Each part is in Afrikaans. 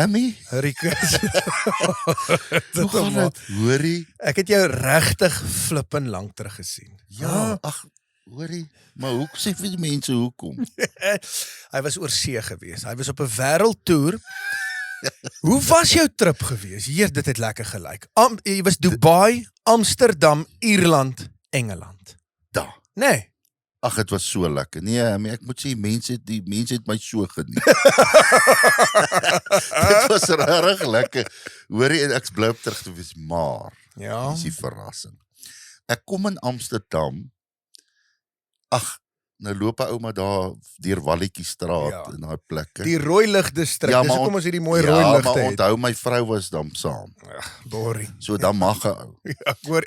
Hammy? Rikus. Hoe gaan dit? Hoorie? Ek het jou regtig flippin lank terug gesien. Ja, ag, hoorie. Maar hoe sê vir die mense hoekom? Hy was oor see gewees. Hy was op 'n wêreldtoer. Hoe was jou trip gewees? Hier, dit het lekker gelyk. Jy was Dubai, Amsterdam, Ierland, Engeland. Da. Nee. Ag, dit was so lekker. Nee, ek moet sê die mense het my so geniet. Dit was regtig lekker. Hoorie, en ek bly op terug te wees, maar Ja. dis die verrassing. Ek kom in Amsterdam. Ag, nou loop 'n ouma daar deur Walletjiestraat Ja. in daai plekke. Die rooi lig distrik. Ja, Dis maar hoekom ons hierdie mooi ja, rooi ligte maar het. onthou my vrou was dan saam. Borrie. So dan mag 'n ou. Ja, ek hoor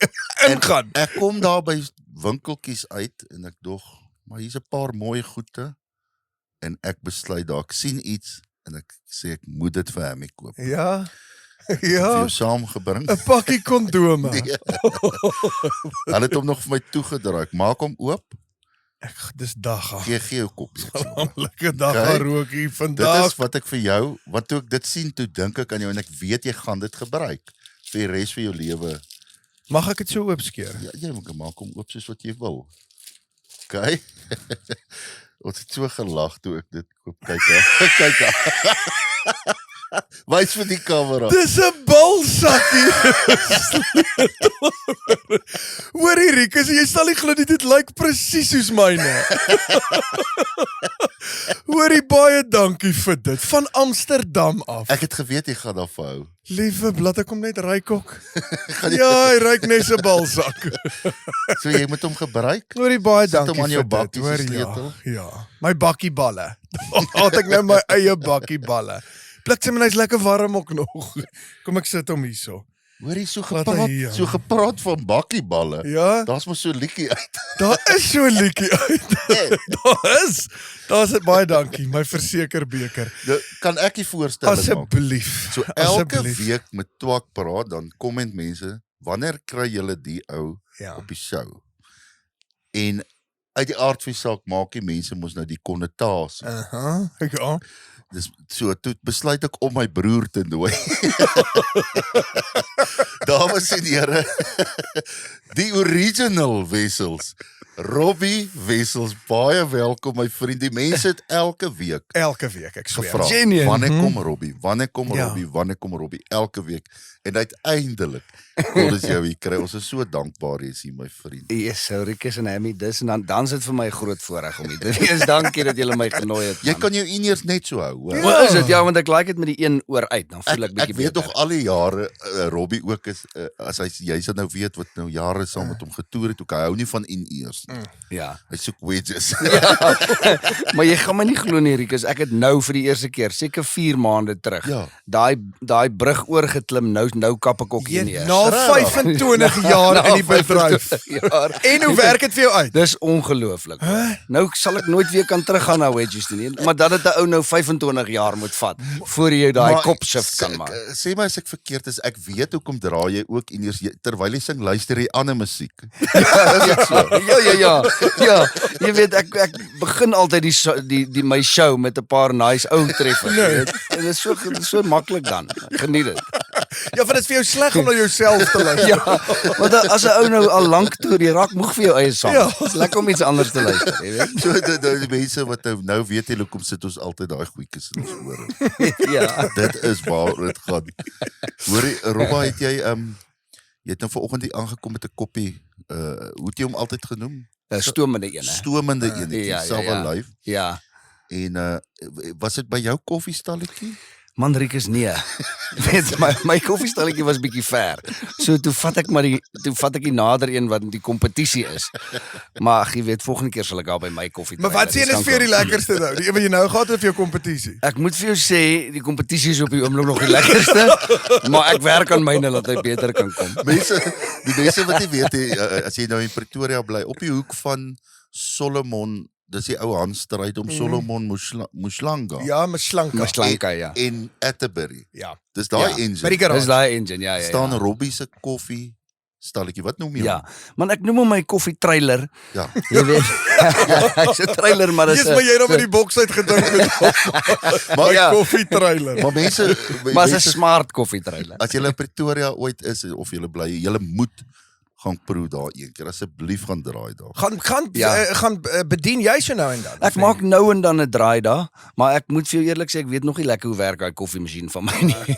ingaan. Ek kom daar by winkeltjies uit en ek dog, maar hier's 'n paar mooi goede en ek besluit daar, ek sien iets en ek sê ek moet dit vir hom koop. Ja. Vir Ja. jou saamgebring. 'n pakkie kondome. Nee. Hulle het hom nog vir my toegedraai. Ek maak hom oop. Dis dag. Gee jou koppie. Lekker dag Kyk, Rookie Dit vandag. is wat ek vir jou, want toe ek dit sien, toe dink ek aan jou en ek weet jy gaan dit gebruik vir die res van jou lewe. Mag ek dit so oopskeer? Ja, jy moet maak hom oop soos wat jy wil. OK. Ons het so gelag toe ek dit koop. Kyk. Wys vir die kamera. Dis 'n balsakkie. Hoorie Rikus, jy sal nie glo dit lyk presies soos myne. Hoorie, baie dankie vir dit. Van Amsterdam af. Ek het geweet jy gaan daarvan hou. Liewe blad, ek kom net ryk ook. Ja, hy ryk net so balsak. So jy moet hom gebruik. Hoorie, baie Sit hom dankie aan jou vir bakkie dit. se Hoor, sleutel. ja. My bakkieballe. Had ek nou my eie bakkieballe. Bliksem en hy's lekker warm ook nog. Kom ek sit hom hierso. Hoorie, so Wat gepraat, hy, ja. so gepraat van bakkieballe. Ja, Daar's mos so 'n liedjie uit. daar is so 'n liedjie uit. Daar's dit, baie dankie, my versekerbeker. Nou, kan ek die voorstelling maak? Asseblief. So elke Asseblief. week met Twak praat, dan komment mense, wanneer kry julle die ou Ja. op die show? En uit die aard van die saak maak die mense mos nou die konnotasie. Ja. Dis so toe besluit ek om my broer te nooi. Dames en here, die original Wessels. Robbie Wessels, baie welkom my vriend. Die mense het elke week Elke week, ek sweer. gevra, Genuine. wanneer kom Robbie? Wanneer kom Ja. Robbie? Wanneer kom Robbie? Elke week. En uiteindelik kon ons jou hier kry. Ons is so dankbaar jy is hier my vriend. Yes, so Rikus en Hammy, dis en dan is dit vir my 'n groot voorreg om hier te wees. Dankie dat julle my genooi het. Jy man. kan jou ineers net so hou, hoor. Wat is dit? Ja, want ek like dit met die een oor uit, dan voel ek Ek bietjie weet beter. nog al die jare Robbie ook is as jy sal nou weet wat nou jare saam met hom getoer het, ook hy hou nie van in-ears nie. Ja. Hy soek wedges. Maar jy gaan my nie glo nie, Rikus, ek het nou vir die eerste keer, seker 4 maande terug, Ja. daai brug oorgeklim, nou kap ek ook hier neer. Na 25 jaar in die bedryf. En hoe werk dit vir jou uit? Dis ongelooflik. Nou sal ek nooit weer kan teruggaan na wedges toe nie, maar dat dit 'n ou nou 25 jaar moet vat voor jy daai kopshift kan maak. Sê my as ek verkeerd is, ek weet hoekom draai jy ook in-ears terwyl jy sing, luister jy ander musiek. Ja, jy weet ek begin altyd die my show met 'n paar nice ou treffers. Nee. Dit is so maklik dan. Geniet dit. Ja, want dit is vir jou sleg om na jouself te luister. Ja, want as 'n ou nou al lank toer, jy raak moeg vir jou eie sang. Ja. Dit is lekker om iets anders te luister, jy weet. So die mense wat nou weet jy hoekom sit ons altyd daai goedjies in ons ore. Ja. Dit is waar dit gaan. Hoorie, Robba, het jy het nou vanoggend hier aangekom met 'n koppie, hoe het jy hom altyd genoem? Stomende een, hè. Stomende enetjie, ja. Sava-Life. Ja. En was dit by jou koffiestalletjie? Man, Rikus, nee. Weet my koffiestalletjie was bietjie ver. So toe vat ek die nader een wat die kompetisie is. Maar ag, jy weet, volgende keer sal ek daar by my koffie Maar wat sien is vir jou die lekkerste nou? Die een wat jy nou gehad het of jou kompetisie? Ek moet vir jou sê, die kompetisie is op die oomblik nog die lekkerste, maar ek werk aan myne dat hy beter kan kom. Die mense wat nie weet, as jy nou in Pretoria bly, op die hoek van Solomon, dis die ou Handstryd om Solomon Moslanga. Ja, Mslanka. Mslanka, ja. En Atterbury. Ja. Dis daai Ja. engine. By die garage. Dis daai engine, ja. Staan Robbie se koffie stalletjie. Wat noem jy Ja, hom? man ek noem hom my koffietrailer. Ja. Jy weet. Hy's 'n trailer maar Yes, maar jy nou met die boks uit gedink met my Ja. koffietrailer. Maar mense Maar 'n mense, smart koffietrailer. as jy in Pretoria ooit is of jy bly, jy moet gaan proe daar een keer. Asseblief gaan draai daar. Gaan bedien jy so nou en dan? Ek maak nou en dan 'n draai daar, maar ek moet vir jou eerlik sê ek weet nog nie lekker hoe werk daai koffiemasjien van my nie.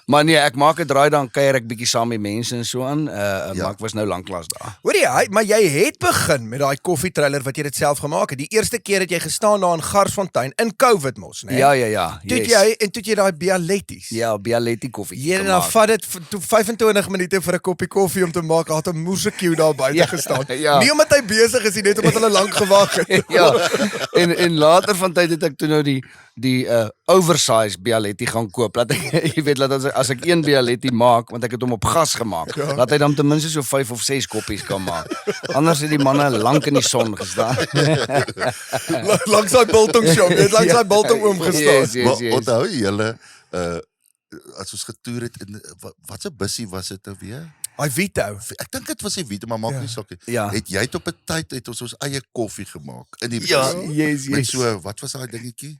Maar nee, ek maak 'n draai dan kuier ek bietjie saam met mense en so aan, maar ek was nou lanklaas daar. Hoor jy, maar jy het begin met daai koffietrailer wat jy dit self gemaak het. Die eerste keer het jy gestaan daar in Garsfontein in COVID mos, né? Ja. Toe jy daai Bialettis. Ja, Bialetti koffie. Jy dan vat dit toe 25 minute vir 'n koppie koffie om te maak. Had 'n moerse queue daar buite gestaan. Ja. Nie omdat hy besig is nie, net omdat hulle lank gewag het. Ja. En later van tyd het ek toe nou die oversized Bialetti gaan koop. Laat ek jy weet dat as ek een Bialetti maak, want ek het hom op gas gemaak, laat hy dan ten minste so 5 of 6 koppies kan maak. Anders het die manne lank in die son gestaan. Langs daai biltong shop, jy het langs daai biltong oom gestaan. Yes. Maar onthou jy julle as ons getoer het in wat 'n bussie was dit nou weer? Hy Vito. Ek dink dit was die Vito, maar maak Ja. nie saak nie. Ja. Het jy op 'n tyd het ons eie koffie gemaak in die Ja, bus? yes. Met so, wat was daai dingetjie?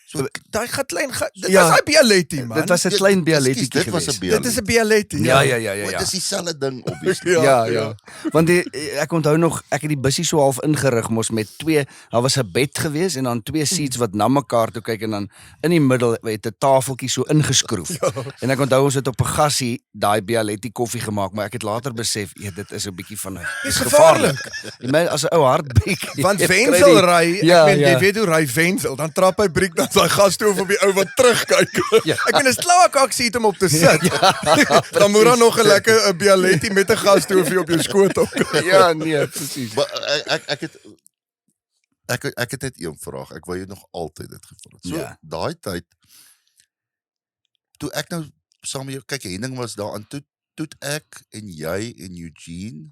So Daai klein dit Ja. was daai Bialetti man. Dit was 'n klein Bialetti Ekskuus, dit was geweest. 'n Bialetti. Dit is 'n Bialetti. Ja. Dit is dieselfde ding obviously. Ja. Want ek onthou nog, ek het die bussie so half ingerig mos met daar was 'n bed gewees en dan 2 seats wat na mekaar toe kyk en dan in die middel het 'n tafeltjie so ingeskroef. En ek onthou ons het op 'n gassie daai Bialetti koffie gemaak, maar ek het later besef, dit is 'n bietjie van 'n Dis gevaarlik. Jy meen as 'n ou hart breek. Want jy kry Wenzel die- ry, Ja, ek meen ja. jy weet hoe ry Wenzel, dan trap hy breek dan sy gasstoof op die ou wat terugkyk. Ja. Ek meen 'n slawe aksie het om op te sit. Dan moet daar nog 'n lekker Bialetti met 'n gasstoofie op jou skoot op. Ja, nee, presies. Maar ek het net een vraag. Ek wou jou nog altyd dit gevra het. So Ja. daai tyd toe ek nou saam met jou kyk Henning was daar aan toe ek en jy en Eugene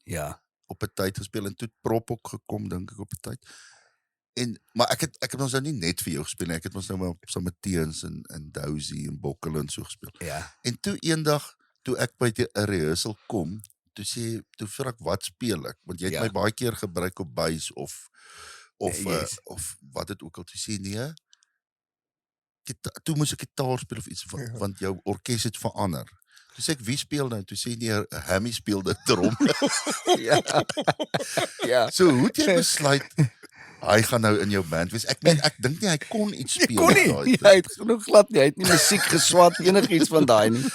Ja. op 'n tyd gespeel en toe het Prop ook gekom dink ek op 'n tyd. Maar ek het ons nou nie net vir jou gespeel nie. Ek het ons nou maar saam met Teens en Dousie en Bokkel en so gespeel. Ja. En toe eendag toe ek by 'n rehearsal kom, toe vra ek wat speel ek? Want jy het Ja. my baie keer gebruik op buis of Yes. of wat dit ook al toe sê nee. Toe moes ek gitaar speel of iets want jou orkes het verander. Toe sê ek wie speel nou? Toe sê nee, Hammy speel dit drum. Ja. Ja. So hoe het jy besluit hy gaan nou in jou band wees? Ek dink nie hy kon iets speel. kon nie. daai tyd. Hy het genoeg glad nie. Hy het nie musiek geswat enigiets van daai nie.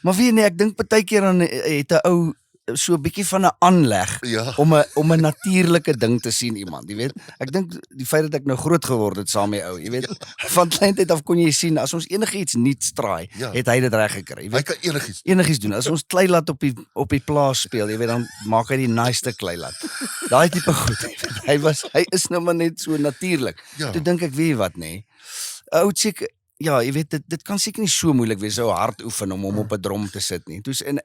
Maar weet nie, ek dink baie keer dan het 'n ou so 'n bietjie van 'n aanleg Ja. om 'n natuurlike ding te sien iemand, jy weet. Ek dink die feit dat ek nou groot geword het saam met ou, jy weet, van kleintyd af kon jy sien as ons enigiets nuuts traai, Ja. het hy dit reg gekry, jy Hy weet. kan enigiets. Enigiets doen. As ons kleilat op die plaas speel, jy weet, dan maak hy die naaste kleilat. Daai tipe goed. Jy weet. Hy is nou maar net so natuurlik. Ja. Toe dink ek, weet jy wat, nê? Ou seker ja, jy weet dit kan seker nie so moeilik wees so hard oefen om op 'n drom te sit nie. Toes en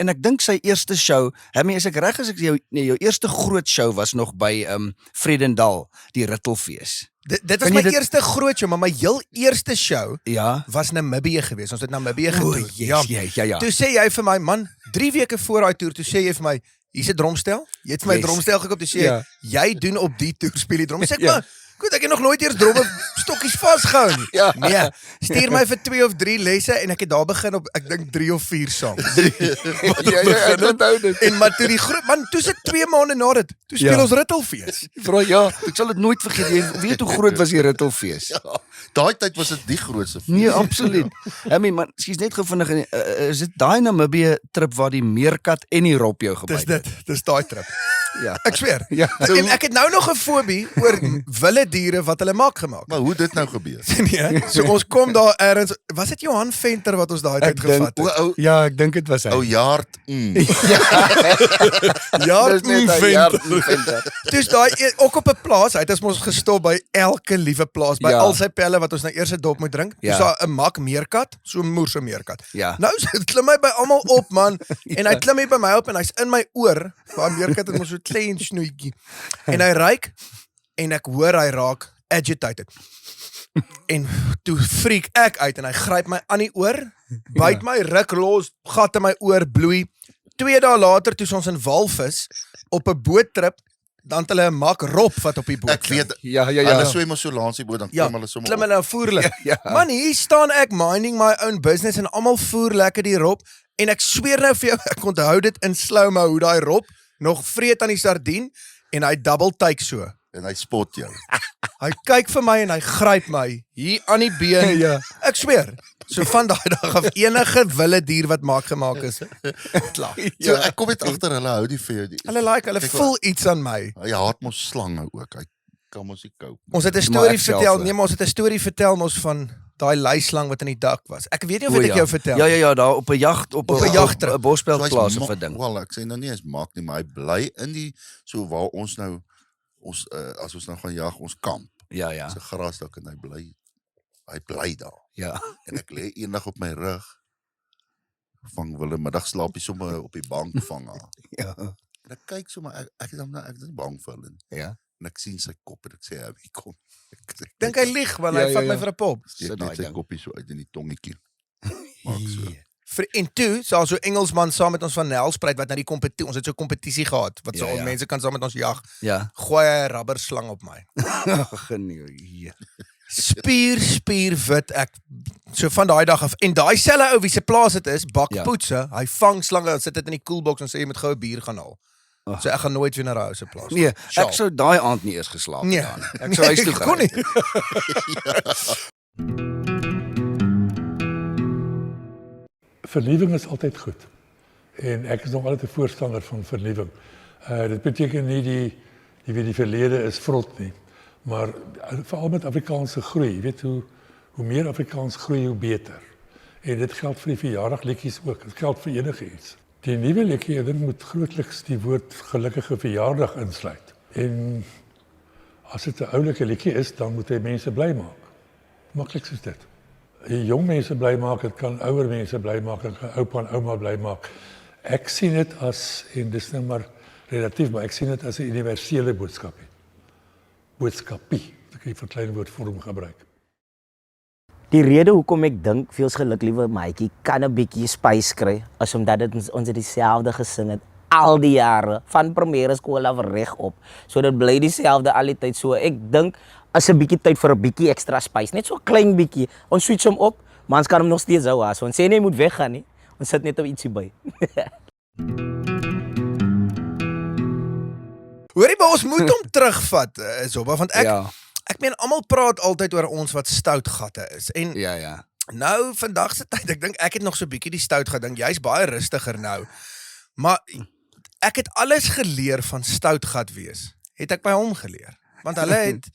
ek dink sy eerste show, Hammy, is ek reg as ek jou eerste groot show was nog by Vredendal, die Rittelfees. Dit was Kan my jy dit- eerste groot show, maar my heel eerste show Ja. was Namibië geweest. Ons het Namibië O, getoer. yes, ja. Toe sê jy vir my man, 3 weke voor daai toer, toe sê jy vir my, hier's 'n drumstel. Jy het vir my 'n Yes. drumstel gekoop, toe sê Ja. jy doen op die toer speel die drum. Sê ek Ja. maar, goed, ek het nog nooit eers dromme stokkies vasgehou nie. Ja. Nee, stuur my vir 2 of 3 lesse en ek het daar begin op ek dink 3 of 4 songs. Ek onthou dit. En maar toe die groot man, toe sit 2 maande na dit, toe speel Ja. ons Rittelfees. Vra ja, ek sal dit nooit vergeet. Jy weet hoe groot was die Rittelfees? Daai tyd was dit die grootste. Nee, absoluut. Hammy, man, skielik net gou vinnig, is dit daai Namibië trip waar die meerkat en die rop jou gebyt het? Dis daai trip. Ja. Ek sweer. Ja. En ek het nou nog 'n fobie oor wilde diere wat hulle maak gemaak. Maar hoe het dit nou gebeur? Nee, so ons kom daar ergens, was dit Johan Venter wat ons daai tyd gevat het? Ou Ja, ek dink dit was hy. ou Jaard. Ja, Dis net 'n Venter. Venter. Dis daai ook op 'n plaas, hy het ons gestop by elke liewe plaas, by Ja. al sy pelle wat ons nou eers 'n dop moet drink. Dis Ja. daar 'n mak meerkat, so 'n moerse meerkat. Ja. Nou klim hy by almal op man en hy klim hier by my op en hy's in my oor. Daai meerkat het mos so klein snoetjie. En hy ruik en ek hoor hy raak agitated. En toe freak ek uit en hy gryp my aan die oor, byt my, ruk los, gat in my oor, bloei. 2 dae later toe is ons in Walvis op 'n boottrip, dan het hulle 'n mak Rob wat op die boot. Ek weet, Ja. hulle swem maar so langs die boot, dan Ja, klim hulle sommer klim op. hulle 'n voerlig. Ja. Man, hier staan ek minding my own business en almal voer lekker die Rob en ek sweer nou vir jou, ek onthou dit in slow-mo hoe daai Rob nog vreet aan die sardien en hy double take so. En hy spot jou. Hy kyk vir my en hy gryp my hier aan die been. Ja. Ek sweer. So van daai dag af enige wilde dier wat gemaak is. Klaar. So ek kom net agter hulle hou nie vir jou. Hulle like, hulle Kyk, voel iets aan my. Hy haat mos slange ook. Hy kan mos nie koop. Ons het 'n Maar storie ek self vertel. so. Nee, maar ons het 'n storie vertel mos van daai luislang wat in die dak was. Ek weet nie of ek jou vertel. Ja, daar op 'n jag op 'n jagtrip. 'n bosveldplaas So of hy's 'n ding. Wel, ek sê nou nie is maak nie, maar hy bly in die so waar ons nou as ons nou gaan jag, ons kamp. Ja. Dis 'n grasdak en hy bly daar. Ja. En ek lê eendag op my rug. Vang wil 'n middag slaapie sommer op die bank vang haar. Ja. En ek kyk sommer ek is nie bang vir hulle nie. Ja. En ek sien sy kop en ek sê hy kom. Ek Dink hy lieg want hy Ja, vat ja, my ja. vir 'n pop. steek Sit net daai sy ding. koppie so uit in die tongetjie. Maak so. En toe, so Engelsman saam met ons van Nelspruit wat na die kompetisie, ons het so 'n kompetisie gehad wat so Ja. mense kan saam met ons jag. Ja. Gooi hy 'n rubberslang op my. Genee. Spier wit ek so van daai dag af. En daai selfe ou wie se plaas dit is, bak Ja. poetse, hy vang slange, sit dit in die koelboks en sê jy moet gou 'n bier gaan haal. Oh. So ek gaan nooit weer na daai ou se plaas. Nee, Sjaal. ek sou daai aand nie eers geslaap het Nee. dan. Ek sou huis toe Ek kon gery. nie. Vernuwing is altyd goed. En ek is nog altyd 'n voorstander van vernuwing. Dit beteken nie die verlede is vrot nie, maar veral met Afrikaanse groei, jy weet hoe meer Afrikaans groei, hoe beter. En dit geld vir die verjaardagliedjies ook. Dit geld vir enigiets. Die nuwe liedjie moet grootliks die woord gelukkige verjaardag insluit. En as dit 'n oulike liedjie is, dan moet hy mense bly maak. Maklik soos dit. Die jong mense bly maak, dit kan ouer mense bly maak, dit kan oupa en ouma bly maak. Ek sien dit as, en dis nou maar relatief, maar ek sien dit as 'n universele boodskapie. Boodskapie, ek kan die verkleinwoordvorm gebruik. Die rede hoekom ek dink Veels geluk liewe maatjie kan 'n bietjie spys kry, is omdat dit ons het dieselfde gesing het al die jare van primêre skool af reg op. So dit bly dieselfde al die tyd. So ek dink as 'n bietjie tyd vir 'n bietjie ekstra spys, net so 'n klein bietjie. Ons switch hom op, maar ons kan hom nog steeds hou as. Ons sê nie hy moet weggaan nie. Ons sit net 'n ietsie by. Hoorie, maar ons moet hom terugvat, Zobba, want Ja. ek meen almal praat altyd oor ons wat stout gatte is. En Ja. nou vandag se tyd, ek dink ek het nog so 'n bietjie die stout gedink. Jy's baie rustiger nou. Maar ek het alles geleer van stout gat wees. Het ek by hom geleer. Want hulle het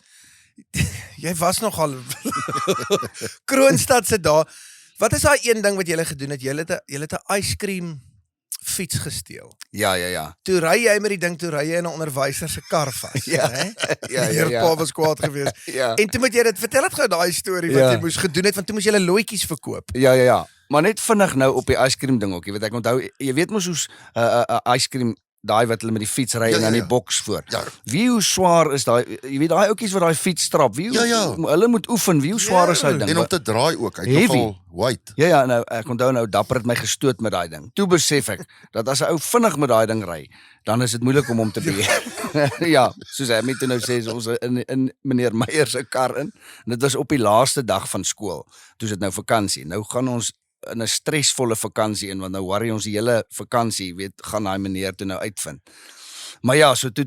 jy was nogal Kroonstad se daar. Wat is daai een ding wat jy gedoen het? Jy het 'n ice cream fiets gesteel. Ja. Toe ry jy met die ding, toe ry jy in 'n onderwyser se kar vas, Ja. hè? Ja. Hier pa was kwaad geweest. Ja. En toe moet jy dit vertel het gou daai storie wat Ja. jy moes gedoen het, want toe moes jy hulle looitjies verkoop. Ja. Maar net vinnig nou op die ice cream ding ook. Jy weet ek onthou, jy weet mos hoe's ice cream daai wat hulle met die fiets ry Ja, en dan ja, die ja. boks voor. Ja. Wie hoe swaar is daai, jy weet daai ouetjies wat daai fiets strap. Wie hoe, Ja. hulle moet oefen. Wie hoe swaar is daai ding? En om te draai ook, hy't Heavy. nogal white. Ja, nou ek onthou nou Dapper het my gestoot met daai ding. Toe besef ek dat as 'n ou vinnig met daai ding ry, dan is dit moeilik om hom te beheer. Ja, soos hy met nou sê ons in meneer Meyer se kar in. En dit was op die laaste dag van skool. Toe is dit nou vakansie. Nou gaan ons in 'n stresvolle vakansie in want nou worry ons die hele vakansie, weet, gaan daai meneer toe nou uitvind. Maar ja, so toe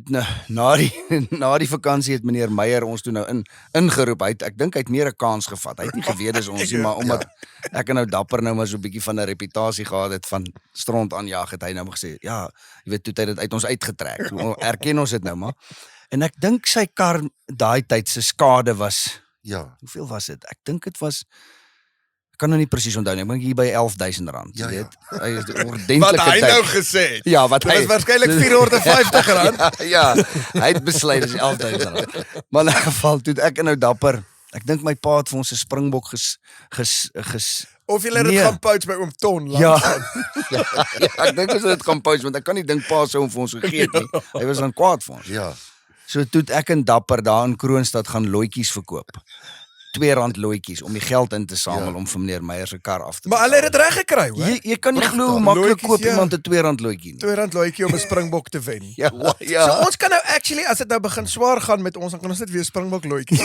na die vakansie het meneer Meyer ons toe nou ingeroep. Ek dink hy het meer 'n kans gevat. Hy het nie geweet dis ons nie, maar omdat ek en nou Dapper nou maar so 'n bietjie van 'n reputasie gehad het van stront aanjag, het hy nou gesê, ja, jy weet, toe het hy dit uit ons uitgetrek. Erken ons dit nou maar. En ek dink sy kar daai tyd se skade was, Ja. hoeveel was dit? Ek dink dit was, ek kan nou nie presies onthou nie, ek dink hier by R11.000, jy Ja. weet. Hy is 'n Wat ordentlike hy tyd. nou gesê het. Ja, wat Dit hy was waarskynlik R450. ja, hy het besluit dis R11.000. Maar in 'n geval toe ek en nou Dapper, ek dink my pa het vir ons 'n springbok Of jy het dit Nee. gaan pouch by oom Ton langs. ja, ek dink ons het dit gaan post want ek kan nie dink pa sou hom vir ons gegee het nie. Hy was dan kwaad vir ons. Ja. So toe het ek en Dapper daar in Kroonstad gaan looitjies verkoop. R2 loetjies om die geld in te samel Ja. om vir meneer Meyer se kar af te Maar hulle het dit reg gekry, hoor. Jy kan nie glo hoe Pragtig. maklik Loetjies, koop ja. iemand 'n R2 loetjie nie. R2 loetjie om 'n Springbok te wen. Ja, So ons kan nou actually as dit nou begin swaar gaan met ons, dan kan ons net weer Springbok loetjies.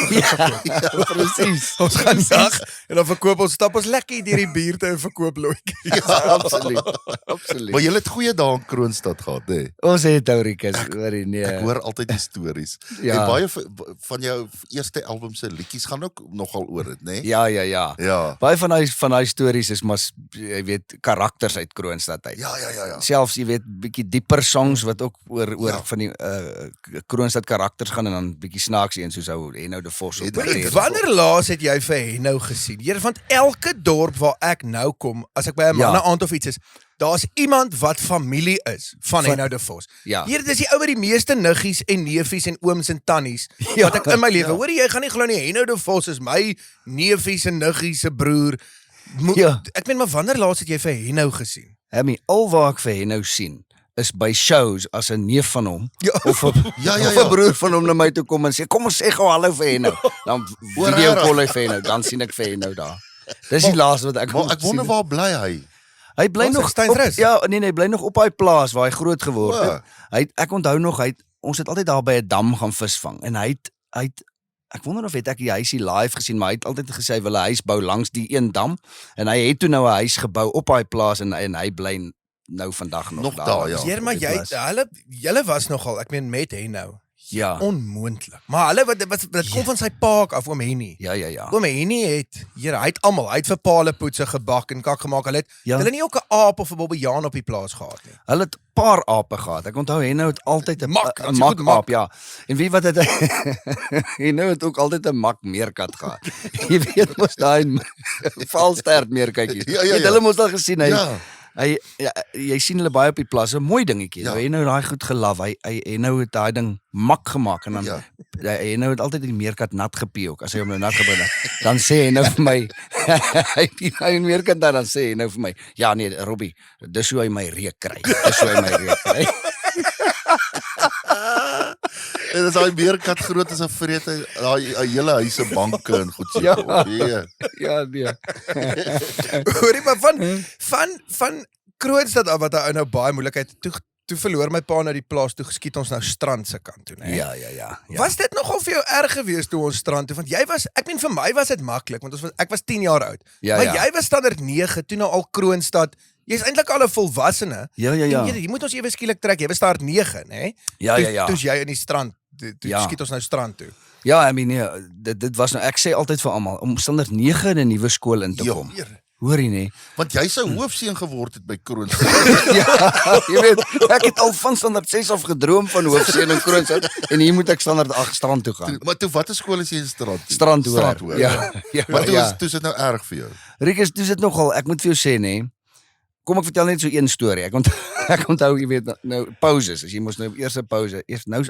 presies. Ons gaan dag en dan verkoop ons stap ons lekker deur die buurte en verkoop loetjies. Ja, absoluut. Maar Absoluut. jy het goeie dae in Kroonstad gehad, hè? Ons het Taurikus, hoorie nee. Ek hoor altyd die stories. Ja. En baie van jou eerste album se liedjies gaan ook nogal oor dit, né? Ja, ja, ja. Ja. Baie van daai stories is maar jy weet karakters uit Kroonstad uit. Ja. Selfs jy weet bietjie dieper songs wat ook oor Ja. van die Kroonstad karakters gaan en dan bietjie snaaks een soos ou Henno de Vos op. Hoorie, Wanneer laas het jy vir Henno gesien? Here, want elke dorp waar ek nou kom, as ek by 'n manneaand of iets is, daar's iemand wat familie is van Henno de Vos. Ja. Hier, dis die ou met die meeste niggies en neefies en ooms en tannies Ja. wat ek in my lewe. Hoor jy gaan nie glo nie, Henno de Vos is my neefies en niggies se broer. Ja. Ek meen maar wanneer laas het jy vir Henno gesien? Hemmy, al waar ek vir Henno sien is by shows as 'n neef van hom Ja. of 'n Ja, of 'n broer van hom na my toe kom en sê kom ons sê gou hallo vir Henno. Dan video call hy vir Henno, dan sien ek vir Henno daar. Dis die laaste wat ek Maar ek wonder waar bly hy? Hy bly Was nog hy Steynsrus? ja, nee, hy bly nog op daai plaas waar hy groot geword O. het. Ek onthou nog ons het altyd daar by 'n dam gaan visvang en hy het ek wonder of het ek die huisie live gesien, maar hy het altyd gesê hy wil 'n huis bou langs die een dam en hy het toe nou 'n huis gebou op daai plaas en hy bly nou vandag nog Daar, ja. Heer, maar op die jy plaas. julle was nogal, ek meen met Henno, Ja. onmoontlik. Maar hulle wat kom van sy pa af, oom Henny. Ja. Oom Henny het, hier, hy het almal, hy het vir paalepoetse gebak en kak gemaak. Hulle het Ja. hulle nie ook 'n aap of 'n bobbejaan op die plaas gehad nie. Hulle het 'n paar ape gehad. Ek onthou Henno het altyd 'n Mak, mak, as jy goed mak. aap, ja. En wie wat het Henno het ook altyd 'n mak meerkat gehad. Jy weet mos daai valstert meerkatjies. Ja. Het hulle mos al gesien Ja. Jy sien hulle baie op die plaas, 'n mooi dingetjie. Ja. Nou Henno daai goed gelaf. Henno het daai ding mak gemaak en dan Ja. Henno het altyd die meerkat nat gepee ook. As hy hom nou nat gebring het, dan sê Henno vir my hy meerkat dan sê Henno vir my, ja nee, Robbie, dis hoe hy my reuk kry. Dis hoe hy my reuk kry. En as hy meerkat groot is, dan vreet hy daai hele huise banke en goed so. Ja. Nee. Ja, nee. Hoorie, maar van Kroonstad af wat hy nou baie moeilikheid toe verloor my pa na die plaas toe geskiet ons nou strand se kant toe, né? Ja. Was dit nogal vir jou erg geweest toe ons strand toe? Want jy was, ek meen vir my was dit maklik want ek was 10 jaar oud. Ja, maar ja. jy was standaard 9 toe nou al Kroonstad. Jy's eintlik al 'n volwassene. Ja. En jy moet ons ewe skielik trek. Jy was standaard 9, né? Ja. Toe's jy in die strand. Toe Ja. skiet ons nou strand toe. Ja, I mean, nee, dit was nou ek sê altyd vir almal om standaard 9 in 'n nuwe skool in te Ja. kom. Hoor jy nee? Want jy sou hoofseun geword het by Kroonstad. Ja, jy weet, ek het al van standaard 6 af gedroom van hoofseun in Kroonstad en hier moet ek standaard 8 strand toe gaan. Maar toe watter skool is jy in Strand? Strandhoor. Ja. Maar toe Ja. is dit nou erg vir jou. Rikus, dis dit nogal, ek moet vir jou sê nê. Kom ek vertel net so een storie. Ek onthou jy weet nou pauses, as jy mos nou eerste pause. Eers nou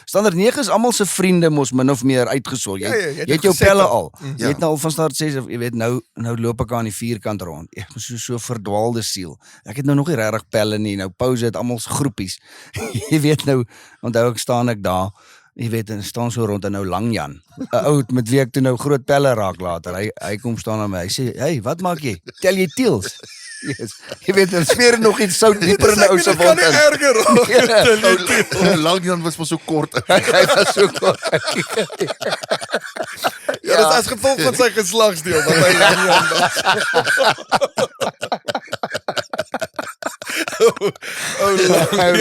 standaard 9 is almal se vriende mos min of meer uitgesol. Jy Ja, jy het jou gesê pelle dat- al. Ja. Jy het nou al van standaard 6 of jy weet nou loop ek aan die vierkant rond. Ek is so verdwaalde siel. Ek het nou nog nie regtig pelle nie. Nou pause het almal se groepies. Jy weet nou onthou ek staan ek daar. Jy weet, en staan so rond en nou Langjan, 'n ou met wie ek toe nou groot pelle raak later. Hy kom staan aan my. Hy sê, "Hey, wat maak jy? Tel jy teels?" Yes. Jy weet, dan smeer nog iets sout dieper in 'n ou se Dit kan wond nie in. erger raak. Langjan was maar so kort. Hy was so kort. Ja, dis as gevolg van sy geslagsdeel wat hy lang was.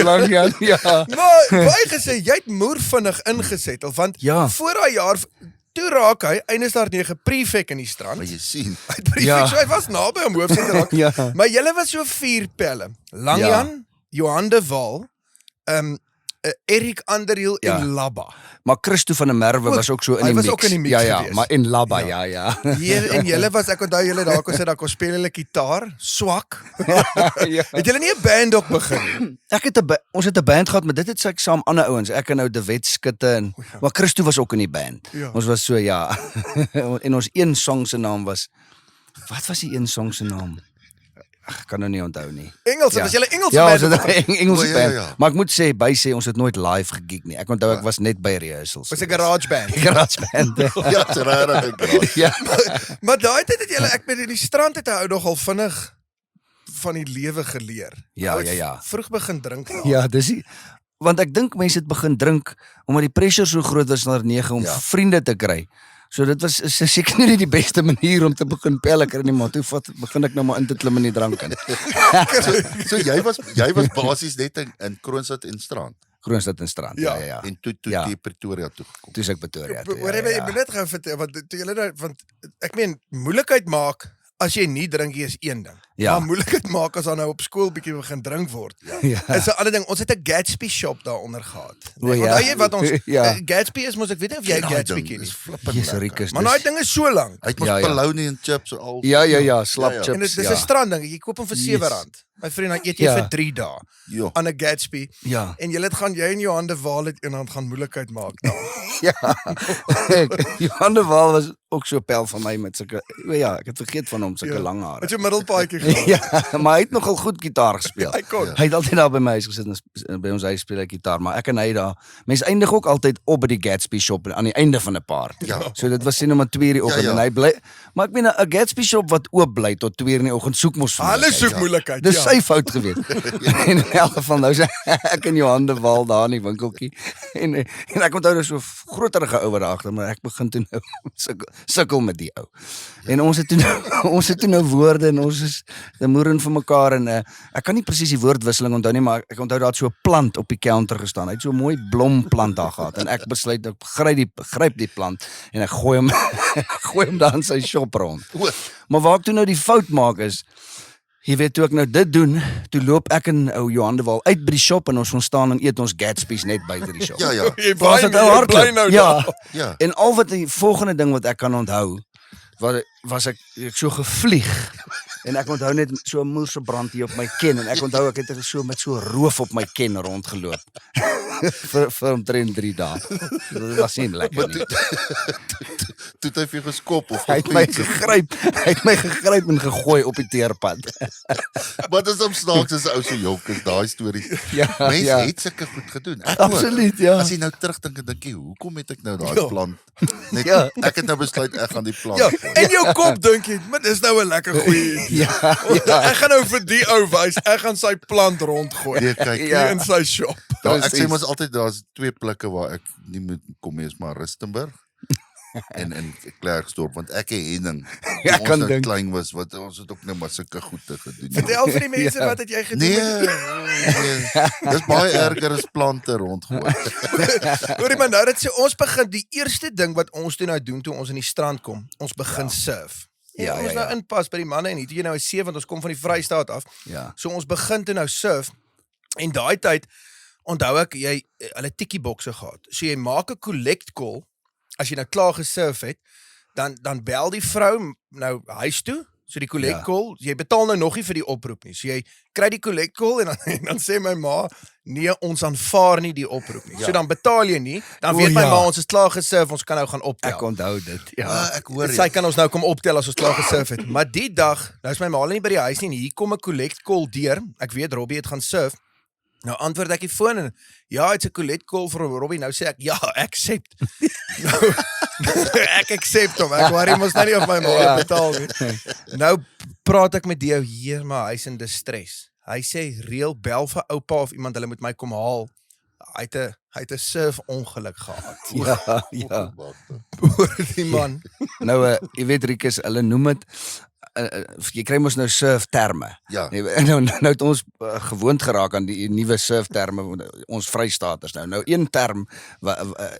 Langjan, ja. Maar baie gesê jy het moer vinnig ingesettel want Ja. voor daai jaar toe raak hy eines daar 9 prefek in die strand. Maar jy sien. Hy het prefek, Ja. so hy was naby om hoofseun te raak. Ja. Maar julle was so 4 pelle. Langjan, Johan de Wal, Erik Underhill Ja. en Labba. Maar Christo van der Merwe O, was ook so in hy die mix. was ook in die mix ja, gewees. maar in Labba, ja. Hier en julle was, ek onthou julle daar kon sit daar kon speel hulle gitaar, swak. Ja. Het julle nie 'n band ook begin nie? Ons het 'n band gehad, maar dit het ek saam ander ouens. Ek en nou De Wet Skutte en maar Christo was ook in die band. Ja. Ons was so en ons een song se naam was wat was die een song se naam? Ek kan nou nie onthou nie. Engels, Ja. was jy 'n Engelse Ja, band? ons het 'n Engelse O, ja, band. ja. Maar ek moet sê, ons het nooit live gegig nie. Ek onthou ek was net by rehearsals. Was 'n garage band. Garage band. Ja, dis regtig 'n graad. Ja. Maar daai tyd het julle ek met in die strand het 'n ou nogal vinnig van die lewe geleer. Ja, Ou het ja, ja. Vroeg begin drink. Ja, dis die, want ek dink mense het begin drink omdat die pressure so groot was na 9 om Ja. vriende te kry. So dit was is seker nie die beste manier om te begin pelle kry nie, maar toe begin ek nou maar in te klim in die drank in. So jy was basies net in Kroonstad en Strand Kroonstad en Strand. Ja, Ja. ja, ja. en toe Ja. die Pretoria toe gekom. Toe is ek Pretoria toe. Hoor Ja, jy ja, moet ja. net gou vertel want toe julle nou want ek meen moeilikheid maak as jy nie drink nie is een ding. Ja. Maar moeilikheid maak as dan nou op skool bietjie begin drink word. Ja. Is 'n ander ding. Ons het 'n Gatsby shop daaronder gehad. O, ja. Onthou jy wat ons Ja. Gatsby is mos ek weet nie of jy Gatsby ken nie. Jesus, Rikus. Maar daai ding is so lank. Hy het mos Ja, ja. bologna en chips al. Ja, slap Ja, ja. chips. En dit is ja. 'n strand ding. Jy koop hom vir Yes. R7. My vriend, dan eet jy Ja. vir 3 dae Ja. aan 'n Gatsby. Ja. En jy in jou hande waal het en dan gaan moeilikheid maak daar. Ja. Johan de Waal was ook so pel van my met sulke ja, ek het vergeet van hom, sulke Ja. lang hare. Met jou middelpaadjie gehad. Ja, maar hy het nogal goed gitaar gespeel. Hy kon. Hy het altyd daar by my huis gesit en by ons huis speel hy gitaar, maar ek en hy daar. Mense eindig ook altyd op by die Gatsby shop aan die einde van 'n paart. Ja. So dit was sien om 2:00 die oggend Ja, ja. en hy bly maar ek meen 'n Gatsby shop wat oop bly tot 2:00 in die oggend soek mos vir Hulle moeilikheid. soek ja. moeilikheid. Dis ja. sy fout gewees. En in elk geval nou sê ek en Johan de Waal daar in die winkeltjie en ek onthou daar so groterige ou wat daar agter, maar ek begin toe nou sukkel met die ou. En ons het toe nou woorde en ons is 'n moerin vir mekaar en ek kan nie presies die woordwisseling onthou nie, maar ek onthou daar het so 'n plant op die counter gestaan. Hy het so 'n mooi blomplant daar gehad en ek besluit ek gryp die plant en ek gooi hom daar in sy shop rond. O, Maar waar ek toe nou die fout maak is, jy weet toe ek nou dit doen, toe loop ek en ou Johan de Waal uit by die shop en ons gaan staan en eet ons Gatsby's net buite die shop. ja, ja. Jy Was bly dit nou ou hardloop? bly nou Ja. daar. Ja. En al wat die volgende ding wat ek kan onthou, was ek so gevlieg. En ek onthou net so 'n moerse brand hier op my ken en ek onthou ek het so met so roof op my ken rondgeloop. vir omtrent 3 dae. Dit was nie lekker nie. Toe het hy vir jou geskop of Hy het my gegryp en gegooi op die teerpad. Wat is om snaaks as 'n ou so jonk is daai storie. Ja, Mense ja. het sulke goed gedoen. Ek ook. Absoluut, ja. As jy nou terugdink en dink jy, hoekom het ek nou daai Ja. plan? Net, Ja. Ek het nou besluit ek gaan die plan. Ja, gooi. in jou kop dink jy, maar dis nou 'n lekker goeie. Ja, Ek gaan nou vir die ou wys. Ek gaan sy plant rondgooi. Nee, kyk. Hier Ja. in sy shop. Daar, ek sê Precies. mos altyd daar's 2 plekke waar ek nie moet kom nie, is maar Rustenburg en Klerksdorp want ek en Henning Ja, toe ons kan nou dink. klein was wat ons het ook nou maar sulke goede gedoen. Vertel vir die mense Ja. wat het jy gedoen? Nee, dis baie erger as plante rondgooi. Hoorie man, nou dit sê ons begin die eerste ding wat ons toe nou doen toe ons in die strand kom. Ons begin surf. Ja, ons ja, nou inpas by die manne en hier toe jy nou is 7 want ons kom van die Vrystaat af. ja. So ons begin toe nou surf en daai tyd onthou ek jy hulle tikkie bokse gehad. So jy maak 'n collect call as jy nou klaar gesurf het, dan bel die vrou nou huis toe. So die collect Ja. call, jy betaal nou nog nie vir die oproep nie. So jy kry die collect call en dan sê my ma, nee, ons aanvaar nie die oproep nie. Ja. So dan betaal jy nie. Dan O, weet my ja. ma ons is klaar gesurf, ons kan nou gaan optel. Ek onthou dit. Ja. Ah, ek hoor Sy jy. kan ons nou kom optel as ons klaar gesurf het. Maar die dag, nou is my ma nie by die huis nie. En hier kom 'n collect call deur. Ek weet Robbie het gaan surf. Nou antwoord ek die foon en ja, it's 'n collect call vir Robbie. Nou sê ek ja, accept. Nou ek accept hom. Ek worry mos nou nie of my ma Ja. betaal nie. Nou praat ek met die ou hier, maar hy's in distress. Hy sê reël bel vir oupa of iemand hulle moet my kom haal. Hy het 'n surf ongeluk gehad. Ja, ja. Oor die man. Nou jy weet Rikus, hulle noem dit jy kry mos nou surf terme. Ja. Nee, nou het ons gewoond geraak aan die nuwe surf terme ons Vrystaaters nou. Nou een term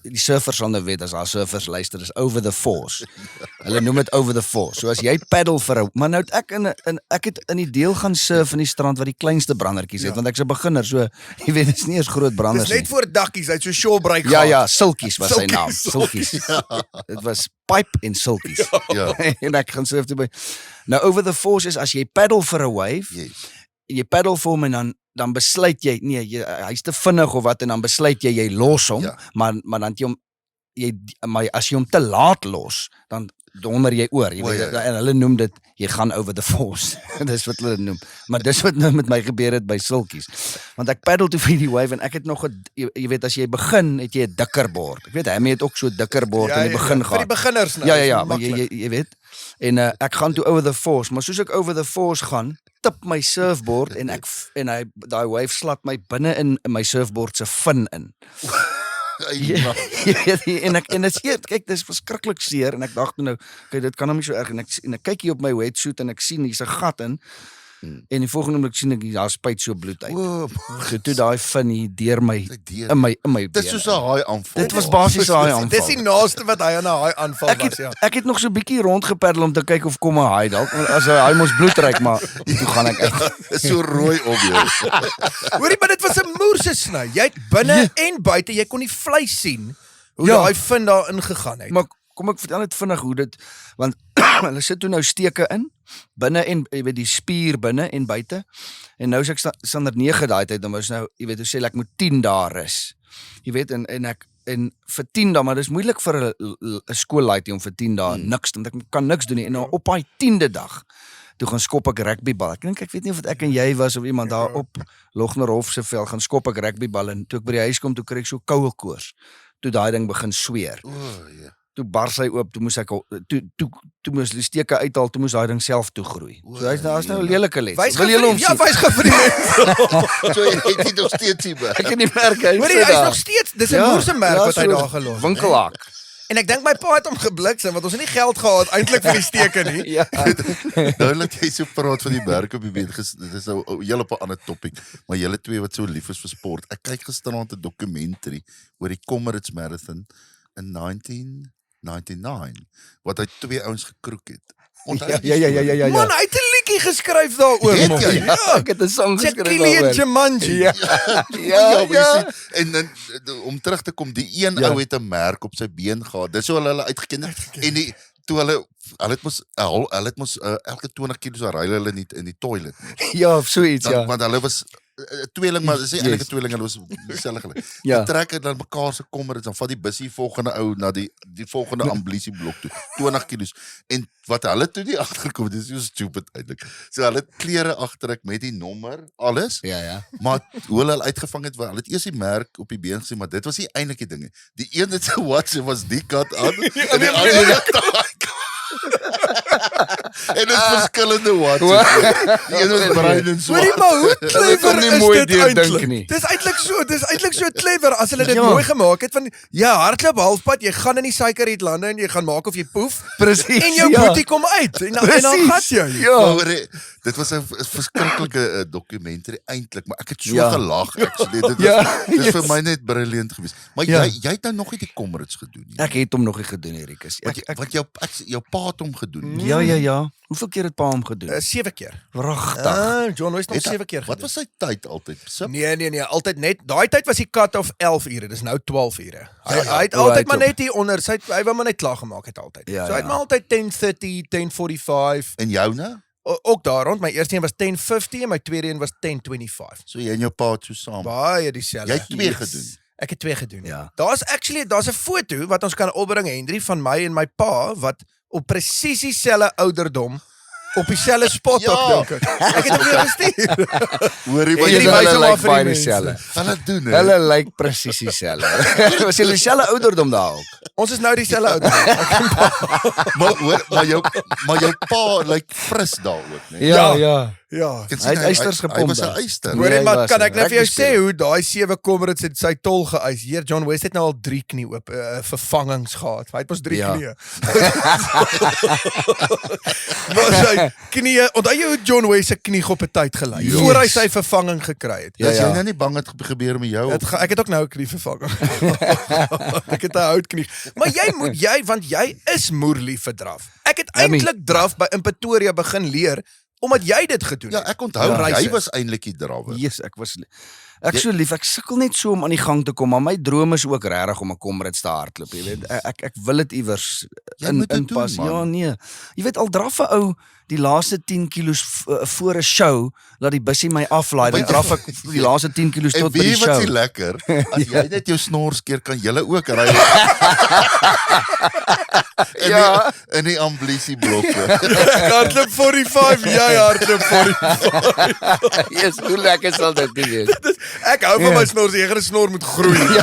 die surfers sal nou weet as daar surfers luister is over the force. Hulle noem dit over the force. So as jy paddle vir 'n maar nou het ek het in die deel gaan surf in die strand wat die kleinste brandertjies het want ek's 'n beginner so jy weet dit is nie eens groot Dis branders nie. net voor dakkies, hy het so shawbreak Ja gehad. ja, Silkies was sy Silkies, naam. Silkies. Dit was Pipe en Silkies. Ja. En ek gaan surf toe by. Nou over the force is as jy paddle vir 'n wave, Yes. jy paddle vir hom en dan besluit jy nee, hy's te vinnig of wat en dan besluit jy los hom, Ja. maar dan jy hom maar as jy hom te laat los, dan donder jy oor, jy O, weet, ja. en hulle noem dit, jy gaan over the force, dis wat hulle noem, maar dis wat nou met my gebeur het by sulkies, want ek paddle toe vir die wave, en ek het nog jy weet, as jy begin, het jy 'n dikker bord, ek weet, Hammy het ook so 'n dikker bord in die begin vir gehad, die beginners nou. ja, is maar maklik. jy weet, en ek gaan toe over the force, maar soos ek over the force gaan, tip my surfboard, en daai wave slat my binne in my surfboard se fin in. Ja, en dit is kyk, dis verskriklik seer en ek dink nou, kyk, dit kan hom nie so erg en ek kyk hier op my wetsuit en ek sien hier's 'n gat in en die volgende oomblik sien ek daar spuit so bloed uit. O, So toe daai fin hier deur my in my Dis soos 'n haai aanval. Dit was basies 'n haai aanval. Dis die naaste wat hy aan 'n haai aanval was, ja. Ek het nog so 'n bietjie rondgepaddel om te kyk of kom 'n haai dalk as hy mos bloed ruik, maar toe gaan ek uit. so rooi op jou. Hoorie, maar dit was 'n moerse sny. Jy het binne en buite, jy kon die vleis sien hoe Ja. daai vin daar ingegaan het. Maar kom ek vertel net vinnig hoe dit, want hulle sit toe nou steke in, binne en jy weet die spier binne en buite. En nou is ek standaard 9 daai tyd, dan was nou, jy weet, hoe sê ek moet 10 dae rus. Jy weet en vir 10 dae, maar dis moeilik vir 'n skoollaaitjie om vir 10 dae niks, want ek kan niks doen nie. En nou op daai 10de dag toe gaan skop ek rugbybal. Ek weet nie of ek en jy was of iemand daar op Lognerhof se veld gaan skop ek rugbybal en toe ek by die huis kom toe kry ek so koue koors. Toe daai ding begin sweer. O, ja. Toe bars hy oop, toe moes ek toe moes die steke uithaal, toe moes daai ding self toe groei. So daar's nou 'n lelike les. Wys Wil gou julle vir hom ja, sien? wys gou vir die mense. So jy het dit nog steeds hier. Ek kan nie merk hy Hoorie, hy's nog steeds, dis 'n moerse merk wat hy daar gelos het. Winkelhak. En ek dink my pa het hom gebliksem want ons het nie geld gehad eintlik vir die steke nie. Ja. Nou dat jy so praat van die werk op die been, dit is nou heel op 'n ander topic, maar julle twee wat so lief is vir sport. Ek kyk gisteraand 'n dokumentary oor die Comrades Marathon in 1999 wat hy 2 ouens gekroek het. Onthou jy die storie? Ja. Man, hy het 'n liedjie geskryf daaroor, Het man. jy? Ja. Ek het 'n song geskryf Chakili en daaroor. Jumanji. Ja. Ja, maar jy sien, en dan om terug te kom, die een Ja. ou het 'n merk op sy been gehad. Dis hoe hulle uitgeken het. En die toe hulle het mos elke 20 km ry hulle nie in die toilet nie. Ja, of so iets, Dan, ja. Want hulle was 'n tweeling, maar dis nie eintlik 'n Yes. tweeling, hulle was dieselfde gelyk. Ja. Dan trek hulle dan mekaar se kommer, dan vat die bussie volgende ou na die volgende amblisieblok toe, 20 km. En wat hulle toe nie agterkom, dis so stupid eintlik. So hulle het klere agterrek met die nommer, alles. Ja. Maar hoe hulle uitgevang het, hulle het eers die merk op die been gesien, maar dit was nie eintlik die dinge. Die een het sy watch was die kat aan en die ander het daai kat. En dit is verskillende watches. Die een was bruin en swart. Hoorie, maar hoe kon clever nie is mooi dit deurdink eintlik? nie. Dis eintlik so clever as hulle dit Ja. mooi gemaak het van ja, hardloop halfpad, jy gaan in die suikerrietlande en jy gaan maak of jy poef Presies. en jou boetie kom uit en dan gat jy. Ja. Maar hoor, dit was 'n verskriklike dokumentary eintlik, maar ek het so Ja. gelag actually. Dit was Ja, dis vir my net briljant geweest. Maar Ja. jy het nou nog nie die Comrades gedoen nie. Ek het hom nog nie gedoen, Erikus. Wat jou pa het hom gedoen. Ja. Hoeveel keer het pa hom gedoen? 7 keer. Wragtig. John West nog Het hy- 7 keer Wat gedoen. was sy tyd altyd? Sip? Nee, altyd net. Daai tyd was die cut off 11 ure, dis nou 12 ure. Hy het O, hy altyd het maar op- net hier onder, hy wou maar net klaar gemaak het altyd. Ja, So hy het ja. maar altyd 10:30, 10:45. En joune? Ook daar rond. My eerste een was 10:50 en my tweede een was 10:25. So jy en jou pa het so saam. Baie dieselfde. Jy het 2 gedoen. Ek het 2 gedoen. Ja. Daar's 'n foto wat ons kan opbring, Henry, van my en my pa wat op presies dieselfde ouderdom op dieselfde spot Ja. op dink ek. Ek het hom weer gestuur. Hoorie, En maar jy jy wys hulle hom af lyk vir die baie mense. dieselfde. hulle doen hè. Hulle lyk presies dieselfde. Was julle dieselfde ouderdom daar ook? Ons is nou dieselfde ouderdom. Maar hoor, maar jou pa lyk fris daar ook, né? Ja. Ja. Ek kan Hy het ysters Hy gepomp was 'n daar. eyster. Nee, Hoorie, hy maar was kan een ek net vir jou rugby sê speler. hoe daai 7 Comrades het sy tol geëis. Heer John West het nou al 3 knie oop vervangings gehad. Hy het mos 3 Ja. knieë. Maar sy knieë, onthou jy hoe John West se knie op 'n tyd gelyk Yes. voor hy sy vervanging gekry het. Ja, Ja. jy nou nie bang het gebeur met jou? Ek het ook nou 'n knie vervang. Ek het 'n houtknie. Maar want jy is moerlief vir draf. Ek het Hammy. eintlik draf by in Pretoria begin leer omdat jy dit gedoen Ja, het. ek onthou Ja. jy Reise. was eintlik die drawer. Yes, ek so lief. Ek sukkel net so om aan die gang te kom, maar my droom is ook regtig om 'n Comrades te hardloop, jy weet. Ek wil dit iewers Jy moet dit inpas. doen, man. Ja, nee. Jy weet al draf 'n ou die laaste 10 kilos voor 'n show, laat die bussie my aflaai, dan Weet jy- draf ek die laaste 10 kilos En tot by die weet wat show. is lekker? As jy net jou snors keer, kan julle ook ry. in die amblisieblokke. Ek hardloop 45, jy hardloop 45. Yes, hoe lekker sal dit nie wees? Ek hou van my snor, jy gaan 'n snor moet groei.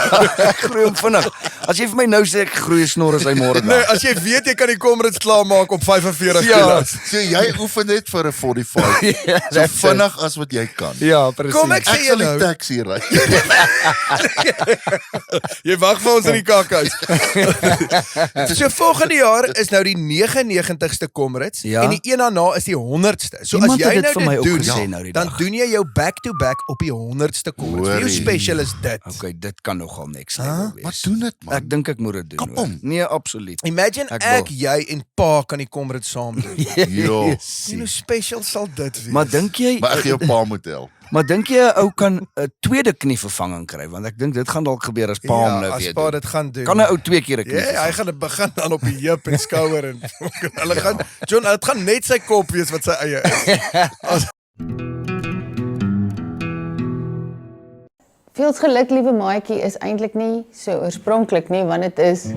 Ek groei hom vinnig. As jy vir my nou sê ek groei 'n snor as hy môre Nee, dag. as jy weet jy kan die Comrades klaarmaak op 45 Ja. kilos. So jy oefen net vir 'n 45. So vinnig as wat jy kan. Ja, presies. Kom ek sê Ek sal die jou, taxi ry. jy wag vir ons in die kakhuis. So volgende jaar is nou die 99ste Comrades Ja. en die een daarna is die 100ste. So Iemand as jy het dit nou vir my dit ook doen, gesê nou die dan dag. doen jy jou back-to-back op die 100ste Comrades. Hoe Hoorie. special is dit? Okay, dit kan nogal next level wees. Maar doen dit man. Ek dink ek moet dit doen. Kap hoor. hom. Nee, absoluut. Imagine Ek ek, wil. jy en pa kan die Comrades saam doen. Ja. Sien hoe special sal dit wees? Maar dink jy Maar ek jou pa moet help. Maar dink jy 'n ou kan 'n tweede knie vervanging kry want ek dink dit gaan dalk gebeur as pa hom nou as weer pa doen. dit gaan doen. Kan 'n ou 2 keer 'n knie Ja, hy vervang? gaan begin dan op die heup en skouer en hulle gaan John, dit gaan net sy kop wees wat sy eie is. Veels geluk, liewe maatjie, is eintlik nie so oorspronklik nie, want dit is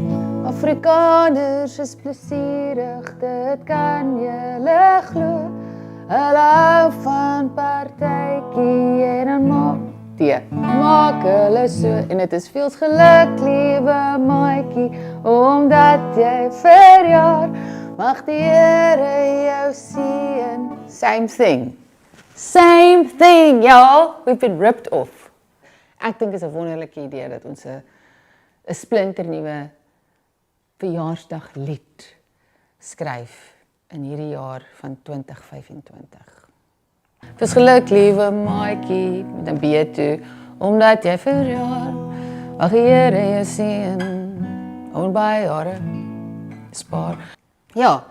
Afrikaners is plesierig, dit kan julle glo. Hulle hou van partytjie en dan maak hulle so. En dit is veels geluk, liewe maatjie, omdat jy verjaar. Mag die Here jou seën. Same thing. Same thing, y'all. We've been ripped off. Ek dink dit is 'n wonderlike idee dat ons 'n splinternuwe verjaarsdaglied skryf in hierdie jaar van 2025. Dis geluk, liewe maatjie, met 'n B toe, omdat jy verjaar. Mag die Here jou seën, en baie jare spaar. Ja,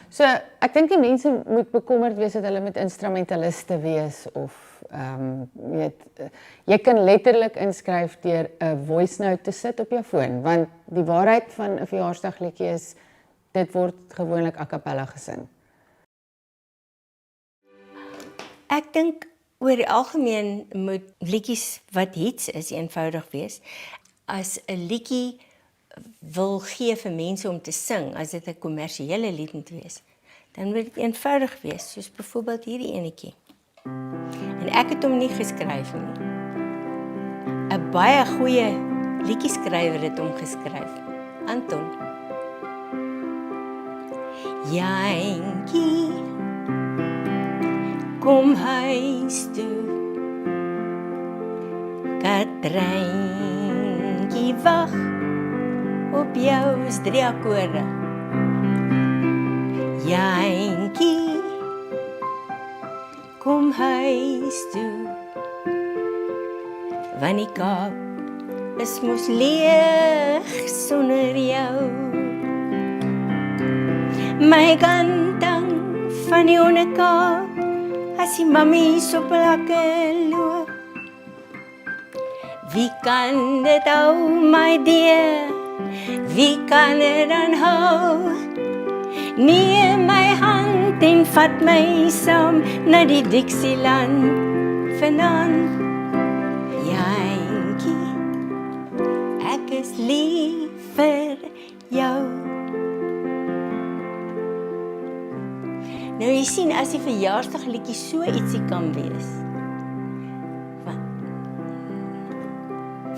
so ek dink die mense moet bekommerd wees dat hulle met instrumentaliste wees of jy kan letterlik inskryf deur 'n voice note te sit op jou foon, want die waarheid van 'n verjaarsdagliedjie is dit word gewoonlik a cappella gesing. Ek dink oor die algemeen moet liedjies wat hits is eenvoudig wees. As 'n liedjie wil gee vir mense om te sing, as dit 'n kommersiële lied moet wees, dan moet dit eenvoudig wees, soos byvoorbeeld hierdie enetjie. En ek het hom nie geskryf nie. 'n baie goeie liedjieskrywer het hom geskryf. Anton. Jantjie, kom huis toe. Katrijntjie wag op jou is 3 akkoorde. Jantjie, kom huis toe. Want die Kaap is mos leeg sonder jou. My kantang van die Onderkaap, as die mammies op lakke loop. Wie kan dit hou, my dear? Wie kan dit dan hou? Neem my hand en vat my saam na die Dixieland vanaand. Jantjie, ek is lief vir jou. Nou jy sien, as die verjaarsdagliedjie so ietsie kan wees.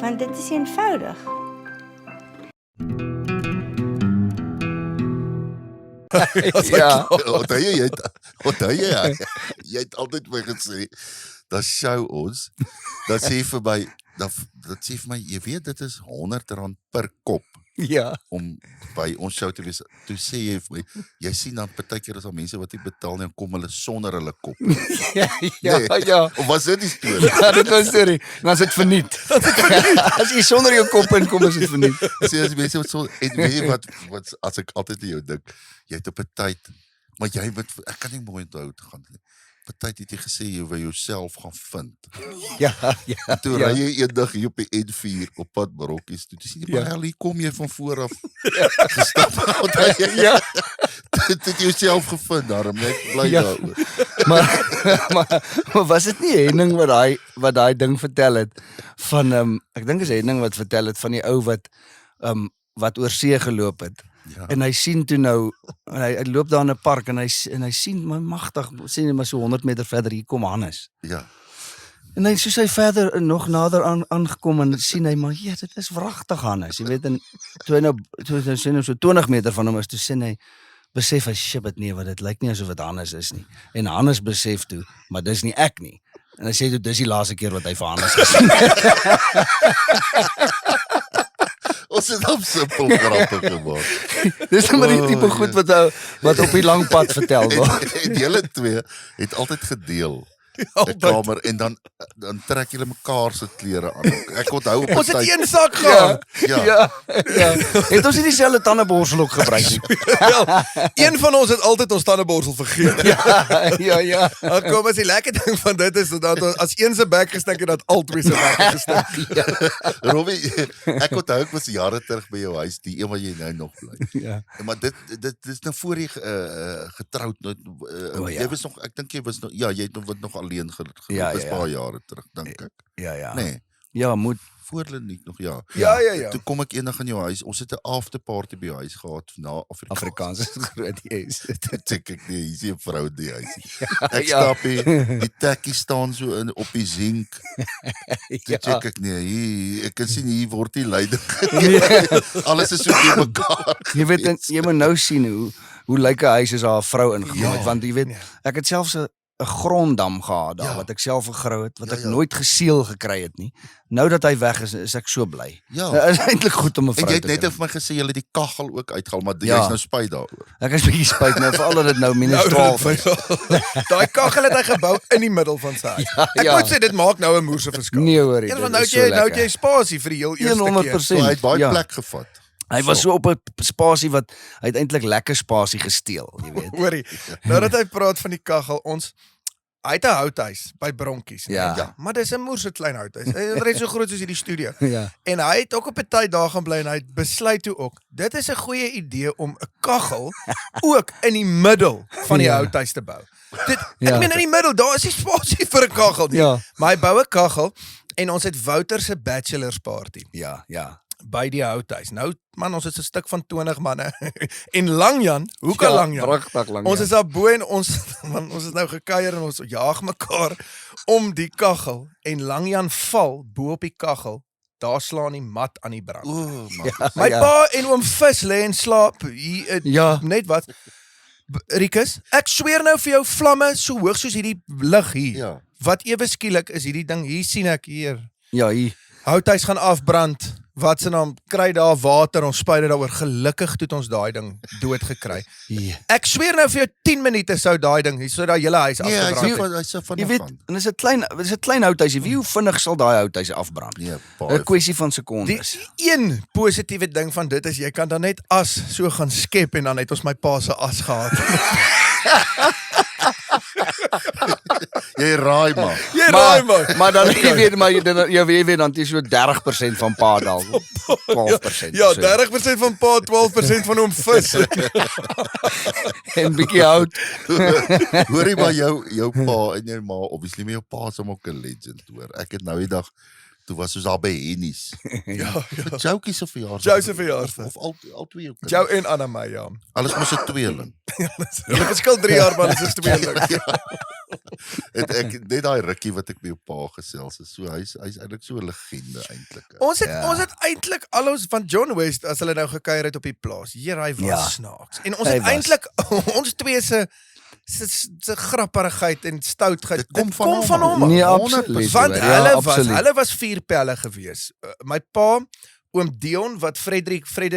Want dit is eenvoudig. Ja. Onthou jy het altyd vir my gesê, dat show ons, dat sê vir my, dat sê vir my, jy weet, dit is R100 per kop, Ja. om by ons show te wees. Toe sê jy vir my, jy sien dan partykeer is al mense wat nie betaal nie, en kom hulle sonder hulle kop. Ja, ja. Of was dit die storie? Ja, dit was storie. Dan is dit verniet. As jy sonder jou kop inkom, is dit verniet. Sê as mense wat so, en weet jy wat, as ek altyd aan jou dink, jy het op 'n tyd, maar jy moet, ek kan nie mooi onthou te gaan nie. Op 'n tyd het jy gesê jy wil jouself gaan vind. Ja, ja. En toe ry jy eendag hier op die N4 op pad Barokkies toe. Toe sien jy, maar hier kom jy van voor af gestap. Ja. Dit het jouself gevind, daarom net bly Ja. daaroor. Maar was dit nie Henning wat daai ding vertel het van ek dink is Henning wat vertel het van die ou wat oor see geloop het Ja. En hy sien toe nou, hy loop daar in 'n park en hy sien my magtig, sien hy maar so 100 meter verder, hier kom Hannes. Ja. En hy soos hy verder nog nader aangekom en sien hy maar, ja, dit is wragtig Hannes, jy weet, en toe hy sien hom so 20 meter van hom is, toe sien hy, besef hy, shit, nee, wat dit lyk nie asof dit Hannes is nie. En Hannes besef toe, maar dis nie ek nie. En hy sê toe, dis die laaste keer wat hy vir Hannes gesien het. Ons het op simpel grappig gemaak. Dis maar die tipe goed wat op die lang pad vertel word. En julle twee het altyd gedeel. 'n Altyd. kamer en dan trek julle mekaar se klere aan. Ek onthou op 'n Ons het tyd. een sak gehad. Ja. Ja. Het ons nie dieselfde tandeborsel ook gebruik nie? Wel, een van ons het altyd ons tandeborsel vergeet. Ja. Dan kom as die lekker ding van dit is dat as een se bek gestink het, dat albei se bek gestink. Robbie, ek onthou ek was jare terug by jou huis, die een waar jy nou nog bly. Ja. Maar dit is nou voor jy getroud nou. Ja. Jy was nog, ek dink jy was nog, ja, jy het nog alleen Ja, was ja. paar jare terug, dink ek. Ja. Nee, Ja, moet. voor Liniek nog, ja. Ja. Toe kom ek eendag in jou huis. Ons het 'n afterparty by jou huis gehad na Afrikaans is groot is. Toe check ek nee, hier is 'n vrou in die huis. Ek Ja. stap hier, die tekkie staan so op die zink. Toe check ek nee, hier, ek kan sien hier word die leiding. Alles is so te mekaar. Jy weet, en jy moet nou sien hoe lyk 'n huis as daar 'n vrou ingekom het, want jy weet, ek het selfs 'n gronddam gehad daar, wat ek self gegrou het, wat ek nooit geseël gekry het nie. Nou dat hy weg is ek so bly. Ja. Dit is eintlik goed om 'n En vrou jy te het net kry. vir my gesê jy het die kaggel ook uitgehaal, maar Ja. jy's nou spyt daaroor. Ek is bietjie spyt nou, veral dat dit nou minus 12 is. Daai kaggel het hy gebou in die middel van sy huis. Ek ja. moet sê dit maak nou 'n moerse verskil. Nee hoor, Ja, dit want nou is het jy so nou het lekker. jy spasie vir die heel eerste keer. 100%. So hy het baie Ja. plek gevat. Hy was so op 'n spasie wat hy het eintlik lekker spasie gesteel, jy weet. Hoorie. Nou dat hy praat van die kaggel, hy het 'n houthuis by Bronkies. nee. Ja. Maar dis 'n moerse klein houthuis. Hy is net so groot soos hierdie studio. Ja. En hy het ook op 'n tyd daar gaan bly en hy het besluit toe ook, dit is 'n goeie idee om 'n kaggel ook in die middel van die Ja. houthuis te bou. Ek Ja. meen in die middel, daar is nie spasie vir 'n kaggel nie. Ja. Maar hy bou 'n kaggel en ons het Wouter se bachelor's party Ja. by die houthuis. Nou man, ons is 'n stuk van 20 manne. En Langjan, hoe kan Langjan? Pragtig lang. Ons is daar bo en ons man, ons het nou gekuier en ons jaag mekaar om die kaggel en Langjan val bo op die kaggel. Daar slaan die mat aan die brand. O, man. My pa en oom Vis lê en slaap hier Ja. net wat. Rikus, ek sweer nou vir jou vlamme so hoog soos hierdie lig hier. Ja. Wat ewe skielik is hierdie ding, hier sien ek hier. Ja, hier. Houthuis gaan afbrand. Wat se naam? Kry daar water, ons spuit dit daaroor. Gelukkig het ons daai ding dood gekry. Hier. Ek sweer nou vir jou 10 minute sou daai ding, hier sou daai hele huis Nee, afgebrand het. hy sê van Jy weet, en dis 'n klein houthuisie. Wie hoe vinnig sal daai houthuis afbrand? Nee, 'n baie. Kwessie van Die sekondes. een positiewe ding van dit is jy kan dan net as so gaan skep en dan het ons my pa se as gehad. Jy raai maar. Jy raai maar. Maar dan jy weet maar jy weet dan is so 30% van pa dalk. 12%. Ja, so. 30% van pa, 12% van hom vis. En bietjie hout. Hoorie maar jou pa en jou ma, obviously maar jou pa is hom ook 'n legend hoor. Ek het nou die dag toe was ons daar by Hennies. Ja. Joukie se verjaarsdag. Jou se verjaarsdag. Of al twee jou. Jou en Anna my, ja. Alles mos 'n tweeling. Hulle verskil 3 jaar, maar dit is tweeling. Het ek net daai rukkie wat ek met jou pa gesels is. So hy's eintlik so 'n legende eintlik. Ons het eintlik al ons van John West as hulle nou gekuier het op die plaas. Hier hy was Ja. snaaks. En ons Hy het was. eintlik ons twee se grapperigheid en stoutheid. Dit kom Dit van kom hom van af. hom. af. Nee, 100%. absoluut. Want hoor. hulle was 4 pelle gewees. My pa, oom Dion wat Fred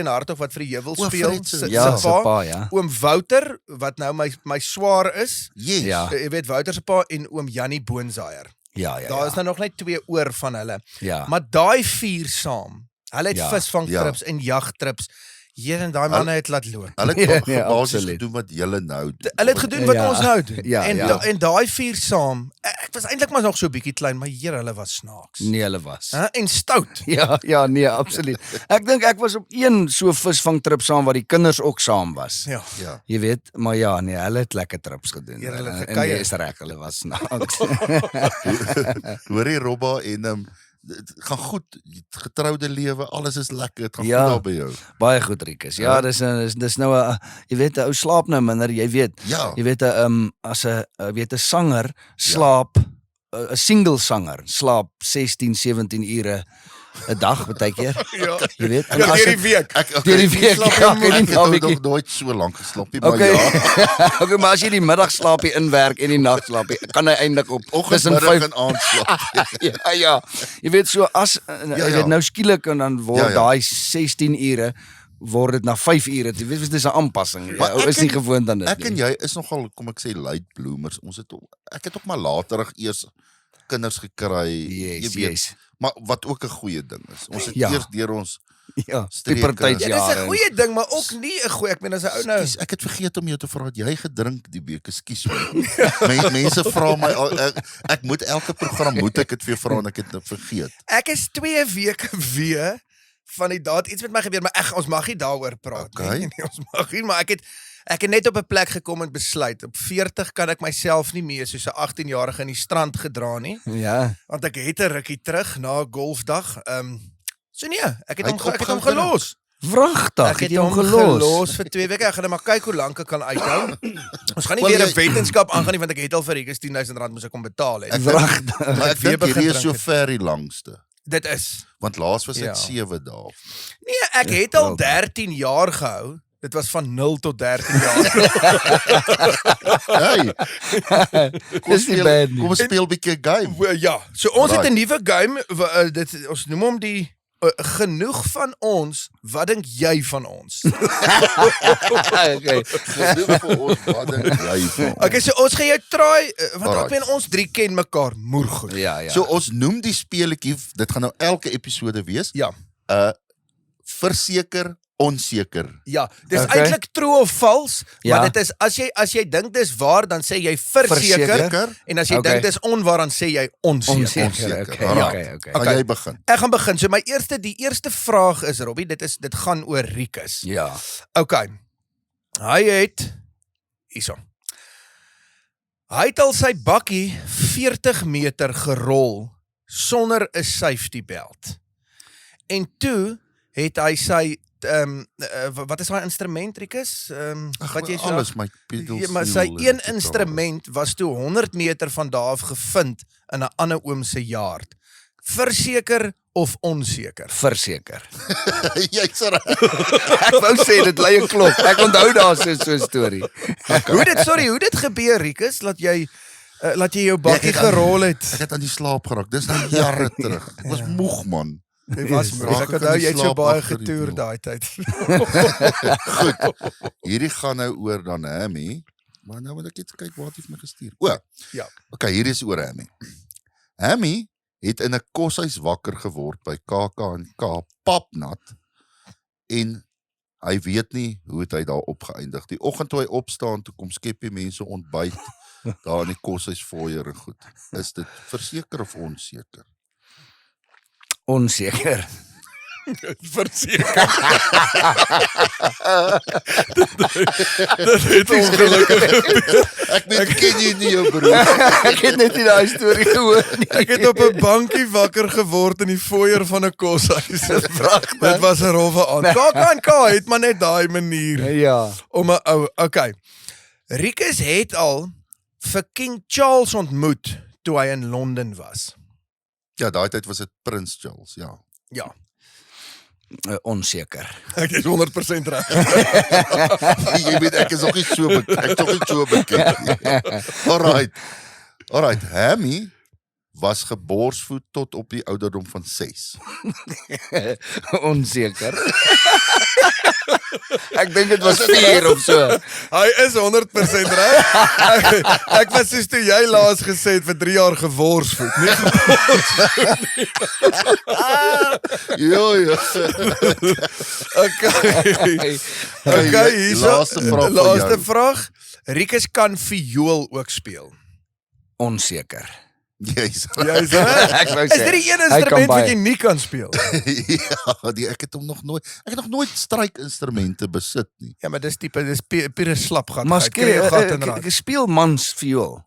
Hartog wat vir die Heuwel O, speel, Fred se- Ja, se se pa, ja. Oom Wouter wat nou my swaar is. Yes. Ja. Jy weet Wouter se pa en oom Jannie Boonsaier. Ja. Daar is nou nog net 2 oor van hulle. Ja. Maar daai 4 saam. Hulle het Ja, visvangtrips en jagtrips. Hier en daai manne het laat loop. Hulle het Ja, basies absoluut. gedoen wat julle nou doen. Hulle het gedoen wat Ja. ons nou doen. Ja, en ja. en daai 4 saam. Ek was eintlik maar nog so 'n bietjie klein, maar hier hulle was snaaks. Nee, hulle was. En stout. Ja, nee, absoluut. Ek dink ek was op een so visvangtrip saam waar die kinders ook saam was. Ja. Ja. Jy weet, maar ja, nee, hulle het lekker trips gedoen. Ja, hulle En gekuier. jy is reg, hulle was snaaks. Hoorie Robba en dit gaan goed, getroude lewe, alles is lekker, dit gaan Ja. goed daar by jou. Baie goed, Rikus. Ja, dis nou 'n jy weet 'n ou slaap nou minder, jy weet. Ja. Jy weet 'n as 'n weet 'n sanger slaap 'n single sanger slaap 16, 17 ure 'n dag baie keer. Ja. Jy weet. En Ja, as deur ek- die week. Deur die week, ja, Ek het naweekie. nog nooit so lank geslaap nie, maar Okay. ja, Okay, maar as jy die middagslaapie inwerk en die nagslaapie, kan hy eintlik op tussen oggend, 5 middag en aand slaap. ja. Jy weet so as jy ja. weet nou skielik en dan word Ja, ja. daai 16 ure word dit na 5 ure. Jy weet dis 'n aanpassing. Maar Ou ek is nie en- gewoond aan dit Ek en nie. jy is nogal, kom ek sê, late bloomers. Ek het ook maar laterig eers kinders gekry. Yes, jy weet, yes. Maar wat ook 'n goeie ding is. Ons het Ja. eers deur ons Ja, streke. puberteit Ja, dis 'n goeie ding, maar ook nie 'n goeie. Ek meen as 'n ou nou Skus, ek het vergeet om jou te vra, het jy gedrink die week? Ekskuus my. Mense vra my al- ek moet elke program moet ek dit vir jou vra en ek het dit vergeet. Ek is 2 weke weer van die daad iets met my gebeur, maar ons mag nie daaroor praat Okay. nie. Nee, ons mag nie, maar ek het net op 'n plek gekom en besluit. Op 40 kan ek myself nie meer soos 'n 18-jarige in die strand gedra nie, Ja. want ek het 'n rukkie terug na 'n golfdag. So nee, ek het Hy hom het ek het hom opgehou gelos. Wragtig, Ek het hom gelos vir 2 weke. Ek gaan net maar kyk hoe lank ek kan uithou. Ons gaan nie Wel, weer 'n jy- wetenskap aangaan nie, want ek het al vir Rikus R10,000 moes ek hom betaal het. Wragtig. Maar ek weer dink hierdie is begin so drink ver die langste. Dit is. Want laas was dit Ja. 7 dae. Nee, ek het al 13 jaar gehou. Dit was van 0 tot 13 jaar. Hey. Dis nie bad nie. Kom ons speel 'n bietjie 'n game. Ja, so ons het Right. 'n nuwe game, ons noem hom die genoeg van ons, wat dink jy van ons? Okay. Genoeg vir ons, wat dink jy van? Okay, so ons gaan jou try, want Alright. ek meen ons 3 ken mekaar moergoed. Ja, ja. So ons noem die speletjie, dit gaan nou elke episode wees. Ja. Verseker, onseker. Ja, dis Okay. eintlik true of vals, Ja. maar dit is as jy dink dis waar, dan sê jy verseker, Verseker. en as jy Okay. dink dis onwaar, dan sê jy onseker. Onseker, okay, Alright. okay. Gaan jy begin? Ek gaan begin. So die eerste vraag is, Robbie, dit gaan oor Rikus. Ja. Okay. Hy het hierso. Hy het al sy bakkie 40 meter gerol sonder 'n safety belt. En toe het hy sy wat is daai instrument, Rikus? Wat jy alles my pedals. Ja, maar sy een instrument was toe 100 meter van daar af gevind in 'n ander oom se yard. Verseker of onseker? Verseker. Jy's reg. Ek wou sê dit lei 'n klok. Ek onthou daar so 'n storie. Hoe dit gebeur, Rikus, laat jy jou bakkie ek het aan- gerol het. Ek het aan die slaap geraak. Dis nou jare terug. Ek was moeg, man. Dit was Yes, moes. raak Ek ek onthou in die jy het so slaap baie agter die getoer wiel. daai tyd. Goed. Hierdie gaan nou oor dan Hammy. Maar nou moet ek net kyk wat het my gestuur. O. Ja. Okay, hier is oor Hammy. Hammy het in 'n koshuis wakker geword by KAK&K Papnat en hy weet nie hoe het hy daar opgeëindig. Die oggend toe hy opstaan, toe kom skep die mense ontbyt daar in die koshuis foyer en goed. Is dit verseker of onseker? Onseker. Verseker. Dit het ongelukkig gebeur. Ek weet ken jy nie jou broer. Ek het net nie daai storie gehoor nie. Ek het op 'n bankie wakker geword in die foyer van 'n koshuis. Dit was 'n rowwe aand. KAK&K het maar net daai manier Ja. om 'n ou. Okay. Rikus het al vir King Charles ontmoet toe hy in Londen was. Ja, daai tyd was dit Prins Charles, ja. Ja. Onseker. Ek is 100% reg. Jy weet ek is nog nie so bekend nie. Alright, Hammy was geborsvoed tot op die ouderdom van 6. Onseker. Ek dink dit was 4 of so. Hy is 100% reg. Ek was soos toe jy laas gesê het vir 3 jaar geworsvoed, nie? Ja. Okay, hierso. Laaste vraag van Laaste jou. vraag. Rikus kan viool ook speel. Onseker. Jy's Jy's reg. Ek wou Is sê. dit die een hy kan instrument wat baie. jy nie kan speel? Ja, ek het nog nooit strykinstrumente besit nie. Ja, maar dis pure slapgat. Maar Kry jou gat in raak. ek speel mans viool.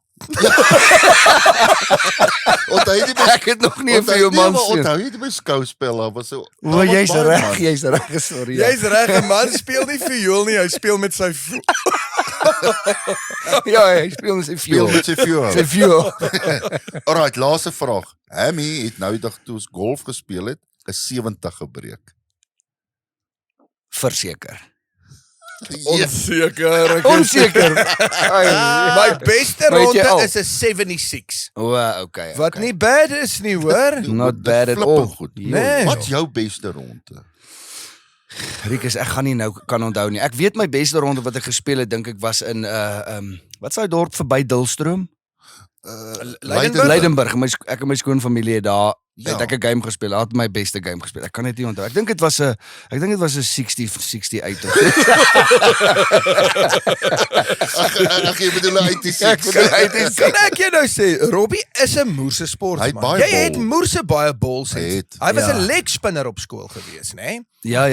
Onthou jy die Ek het nog nie 'n vir jou man sien. Onthou jy die my skouspel, daar was so. O, jy's reg, sorry. Jy's reg, 'n man speel nie viool nie, hy speel met sy Ja, hy speel met sy Speel fuel. met sy vuur. Sy fuel. Alright, laaste vraag. Hammy het nou die dag toe ons golf gespeel het, 'n 70 gebreek. Verseker. Onseker. Onseker. My beste Weet jy ronde al? is 'n 76. O, okay. Wat nie bad is nie, hoor. Not bad at Flippend all. Goed. Nee. Wat's jou beste ronde? Rikus, ek gaan nie nou kan onthou nie. Ek weet my beste ronde wat ek gespeel het, dink ek was in wat is daai dorp verby Dilstroom? Leidenburg. Ek en my skoonfamilie het daar het ek 'n game gespeel. Daar het my beste game gespeel. Ek kan dit nie onthou. Ek dink dit was 'n 68 of so. Ag, jy bedoel uit die Kan ek jou nou sê, Robbie is 'n moerse Hy het sportman. baie Jy het bol. moerse baie bol Hy sê. het, Hy was ja. 'n leg spinner op skool gewees, né? Ja.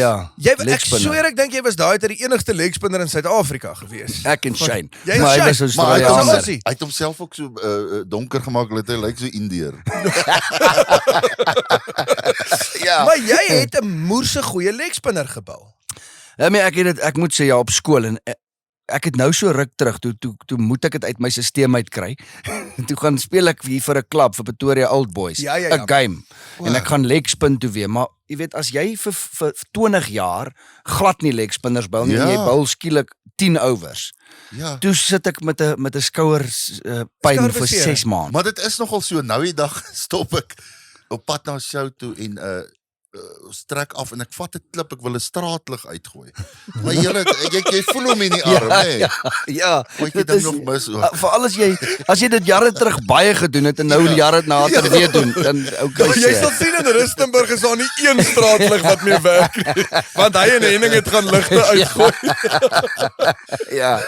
Ek Legspinner. sweer ek dink jy was daai tyd die enigste leg spinner in Suid-Afrika gewees. Ek en Shane. Jy en Maar hy Shane. was Maar hy Australianer. Aussie. het homself ook so donker gemaak, dat hy lyk so Indeer. Ja. Maar jy het 'n moerse goeie leg spinner gebou. Ek moet sê ja, op skool en ek het nou so ruk terug toe moet ek dit uit my stelsel uitkry. Toe gaan speel ek hier vir 'n klub vir Pretoria Old Boys, Ja. 'n game. En ek gaan leg spin toe weer, maar jy weet as jy vir 20 jaar glad nie leg spinners bou nie, en jy Ja. bou skielik 10 overs. Ja. Toe sit ek met 'n skouers pyn vir Skouerbeserings. 6 maande. Maar dit is nogal so, nou die dag stop ek op pad na 'n show toe en strek af en ek vat 'n klip, ek wil 'n straatlig uitgooi. Maar jy voel hom in die arm, hè. Ja, Wat jy dit dan is- nog mis. veral as jy dit jare terug baie gedoen het en nou jare later weer doen, dan okay. Jy sal sien in Rustenburg is daar nie een straatlig wat meer werk nie, want hy en Henning het gaan ligte uitgooi. Ja,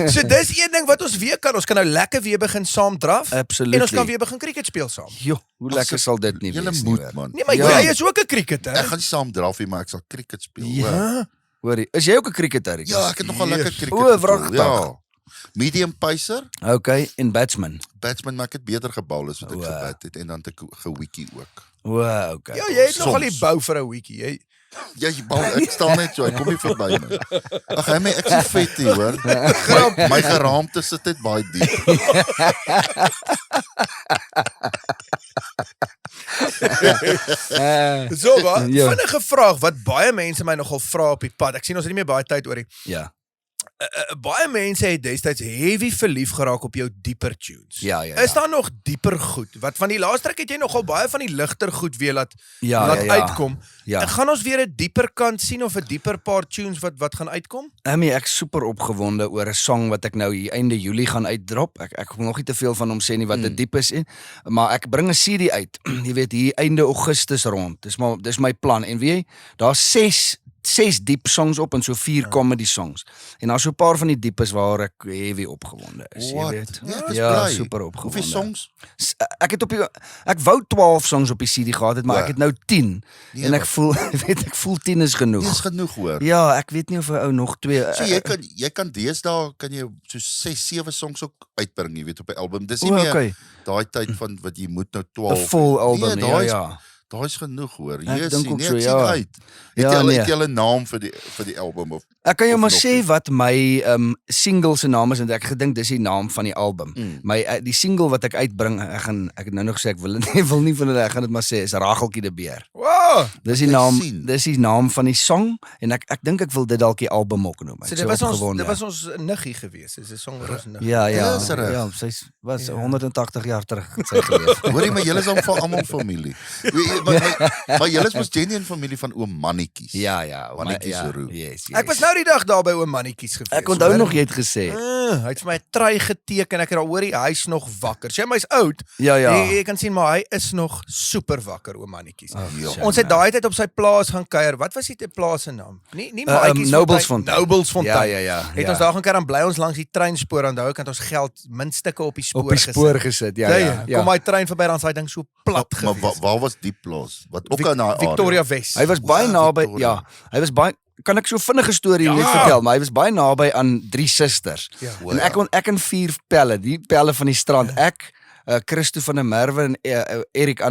So dis een ding wat ons weer kan. Ons kan nou lekker weer begin saam draf. Absolutely. En ons kan weer begin cricket speel saam. joh, hoe lekker sal dit nie Julle wees moet, hoor. man. Nee, maar Ja. jy is ook 'n cricketer. Ek gaan nie saam draf nie, maar ek sal cricket speel. Ja. Hoorie, is jy ook 'n cricketer? Ja, ek het nogal lekker cricket O, gespeel, wragtig. Ja. Medium pacer, Okay, en batsman. batsman, maar ek het beter gebal as wat ek O. gebat het en dan het ek gewiki ook. O, okay. Ja, jy het nogal die Soms. bou vir 'n weekie. Jy Ja, jy bal, ek staan net so, hy kom nie verby my. Ag, hy ek is vet hier, hoor. My geraamte sit net baie diep. So wat? Ja. Vinnige vraag wat baie mense my nogal vra op die pad. Ek sien ons het nie meer baie tyd oor nie. Ja. Baie mense het destyds heavy verlief geraak op jou dieper tunes. Ja. Is daar nog dieper goed? Wat van die laaste ruk het jy nogal baie van die ligter goed weer laat Ja. uitkom. Ja. Gaan ons weer 'n dieper kant sien of 'n dieper paar tunes wat gaan uitkom? Ek super opgewonde oor 'n song wat ek nou hier einde Julie gaan uitdrop. Ek wil nog nie te veel van hom sê nie wat dit diep is nie, maar ek bring 'n CD uit. Jy weet hier einde Augustus rond. Dis my plan. En weet jy, daar's 6 diep songs op en so 4 comedy songs. En daar's so 'n paar van die diepes waar ek heavy opgewonde is, jy What? weet. Ja, ek is Ja, bly. super opgewonde. Hoeveel songs? Ek wou 12 songs op die CD gehad het, maar Ja. ek het nou 10 Nee, en maar- ek voel 10 is genoeg. Dis genoeg, hoor. Ja, ek weet nie of 'n ou nog 2 So jy kan deesdae kan jy so 6, 7 songs ook uitbring, jy weet, op 'n album. Dis nie O, meer okay. daai tyd van wat jy moet nou 'n 12. vol album. Nee, daai is- ja. Daai's genoeg, hoor. Ek Jy dink sien, ook nee, so, ek sien ja. uit. Ja, Het nee. jy 'n naam vir die album of Ek kan jou Of maar nog sê nie. wat my single se naam is en ek gedink dis die naam van die album. Die single wat ek uitbring, ek het nou nog gesê ek wil nie van hulle, ek gaan dit maar sê is Rageltjie die Beer. Wow! Dis die Ek naam, sien. dis die naam van die song en ek dink ek wil dit dalk die album ook noem. Ek So is dit opgewonde. was ons niggie gewees. Dis 'n song wat ons niggie. Ja, Dis reg. ja, sy was 180 jaar terug het sy geleef. Hoorie, maar julle is dan van almal familie. Maar julle is mos genuine familie van oom Mannetjies. Ja, Mannetjies ja, Roux. yes. Ek was nou die dag daar by oom Mannetjies gewees. Ek onthou hoor. nog jy het gesê. Hy het vir my 'n trui geteken. Ek het daar hoor hy's nog wakker. Sy my's oud. Ja. Jy kan sien maar hy is nog super wakker oom Mannetjies. Ja. Ons het daai tyd op sy plaas gaan kuier. Wat was die plaas se naam? Nie Maatjies Nobelsfontein. Nobelsfontein. Ja. Het ons daar gaan kuier, dan bly ons langs die treinspoor, onthou ek het ons geld muntstukke op die spoor Op die spoor gesit. Ja. Kom my trein verby, dan is hy ding so plat Maar gewees. waar was die plaas? Wat ook aan daai area? Victoria West. Hy was baie Wow, naby, Victoria. ja. Hy was baie kan ek so vinnige storie net vertel, maar hy was baie naby aan 3 susters. Ja. En ek en 4 pelle, die pelle van die strand. Ek, Christo van der Merwe en Erik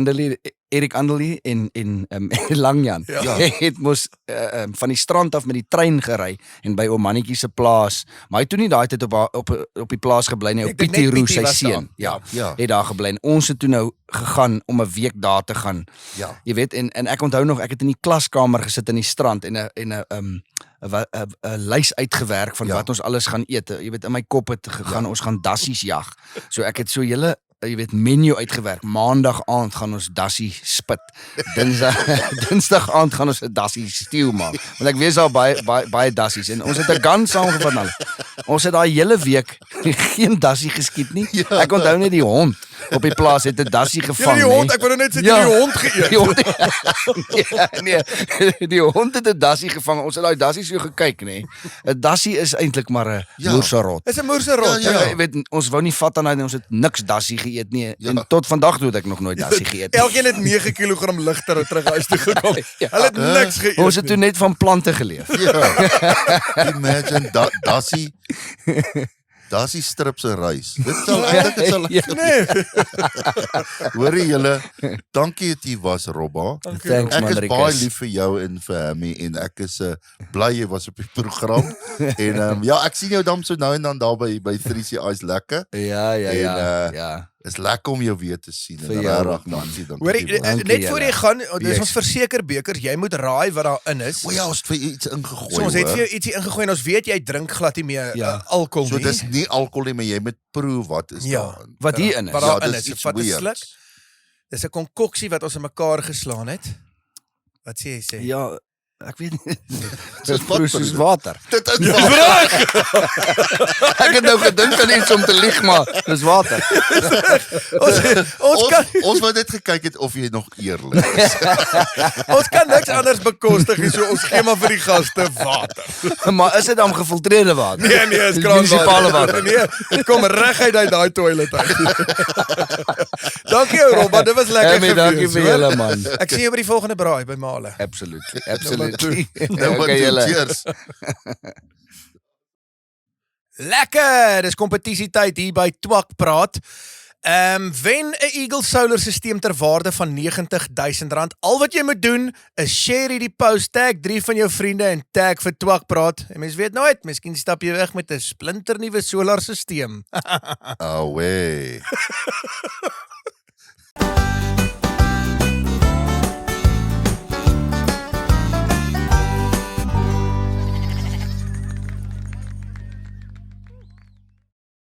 Andelie en Langjan het mos van die strand af met die trein gery en by oom Mannetjie se plaas, maar hy het toe nie daai tyd op die plaas gebly nie, op Pietie Roos sy seun. Ja, het daar gebly en ons het toe nou gegaan om 'n week daar te gaan. Ja. Jy weet en ek onthou nog ek het in die klaskamer gesit in die strand en 'n lys uitgewerk van wat ons alles gaan eet. Jy weet in my kop het gegaan ons gaan dassies jag. So ek het so hele jy weet menu uitgewerk. Maandag aand gaan ons dassie spit. Dinsdag aand gaan ons 'n dassie stew maak. Want ek weet daar baie dassies en ons het 'n gun saamgevat nou. Ons het daai hele week geen dassie geskiet nie. Ek onthou net die hond op die plaas het 'n dassie gevang. Die hond, ek wou net sê die hond geëet. Die hond, nee, die hond het 'n dassie gevang. Ons het daai dassie so gekyk, nê. 'n Dassie is eintlik maar 'n moerserot. Is 'n moerserot. Jy weet ons wou nie vat aan hy ons het niks dassie geëet nie. En tot vandag toe het ek nog nooit dassie geëet nie. Elkeen het 9 kg ligter terug huis toe gekom. Hulle het niks geëet. Ons het toe net van plante geleef. Imagine Dassie strips en rys. Dit sal hoorie julle, dankie dat jy was, Robba. Thanks, Ek is man, baie Rikus. lief vir jou en vir Hammy en ek is bly jy was op die program. En ek sien jou dan so nou en dan daar by 3C Ice lekker. Ja. Is lekker om jou weer te sien. Vir jou ook, man. Hoorie, net voor jy gaan, dis Yes. ons versekerbekers, jy moet raai wat daarin is. O ja, ons het vir jou iets ingegooi. So ons het vir hoor. jou ietsie ingegooi en ons weet jy drink glad nie meer alkohol So nie. dis nie alkohol nie, maar jy moet proe wat is Ja. daarin. Wat hier in Wat is. daarin dis is, iets vat 'n weird. sluk. Dis 'n konkoksie wat ons in mekaar geslaan het. Wat sê jy? Ja, ek weet nie. Soos Dit wat proe soos water. Dit is waar. Ek het nou gedink aan iets om te lieg, maar dis water. Ons kan Ons wou net gekyk het of jy nog eerlik is. ons kan niks anders bekostig nie, so ons gee maar vir die gaste water. Maar is dit dan gefiltreerde water? Nee, is munisipale water. Nee, dit kom reguit uit daai toilet uit. Dankie ou Robba, dit was lekker Hey, dankie vir hoor. julle man. Ek sien jou by die volgende braai by Male. Absolutely. Nou wat Okay, julle. cheers. Lekker, dis kompetisietyd hier by Twak Praat. Wen 'n Eagle Solar System ter waarde van R90,000. Al wat jy moet doen is share hierdie post, tag 3 van jou vriende en tag vir Twak Praat. En mens weet nooit, miskien stap jy weg met 'n splinternuwe solar stelsel. Away.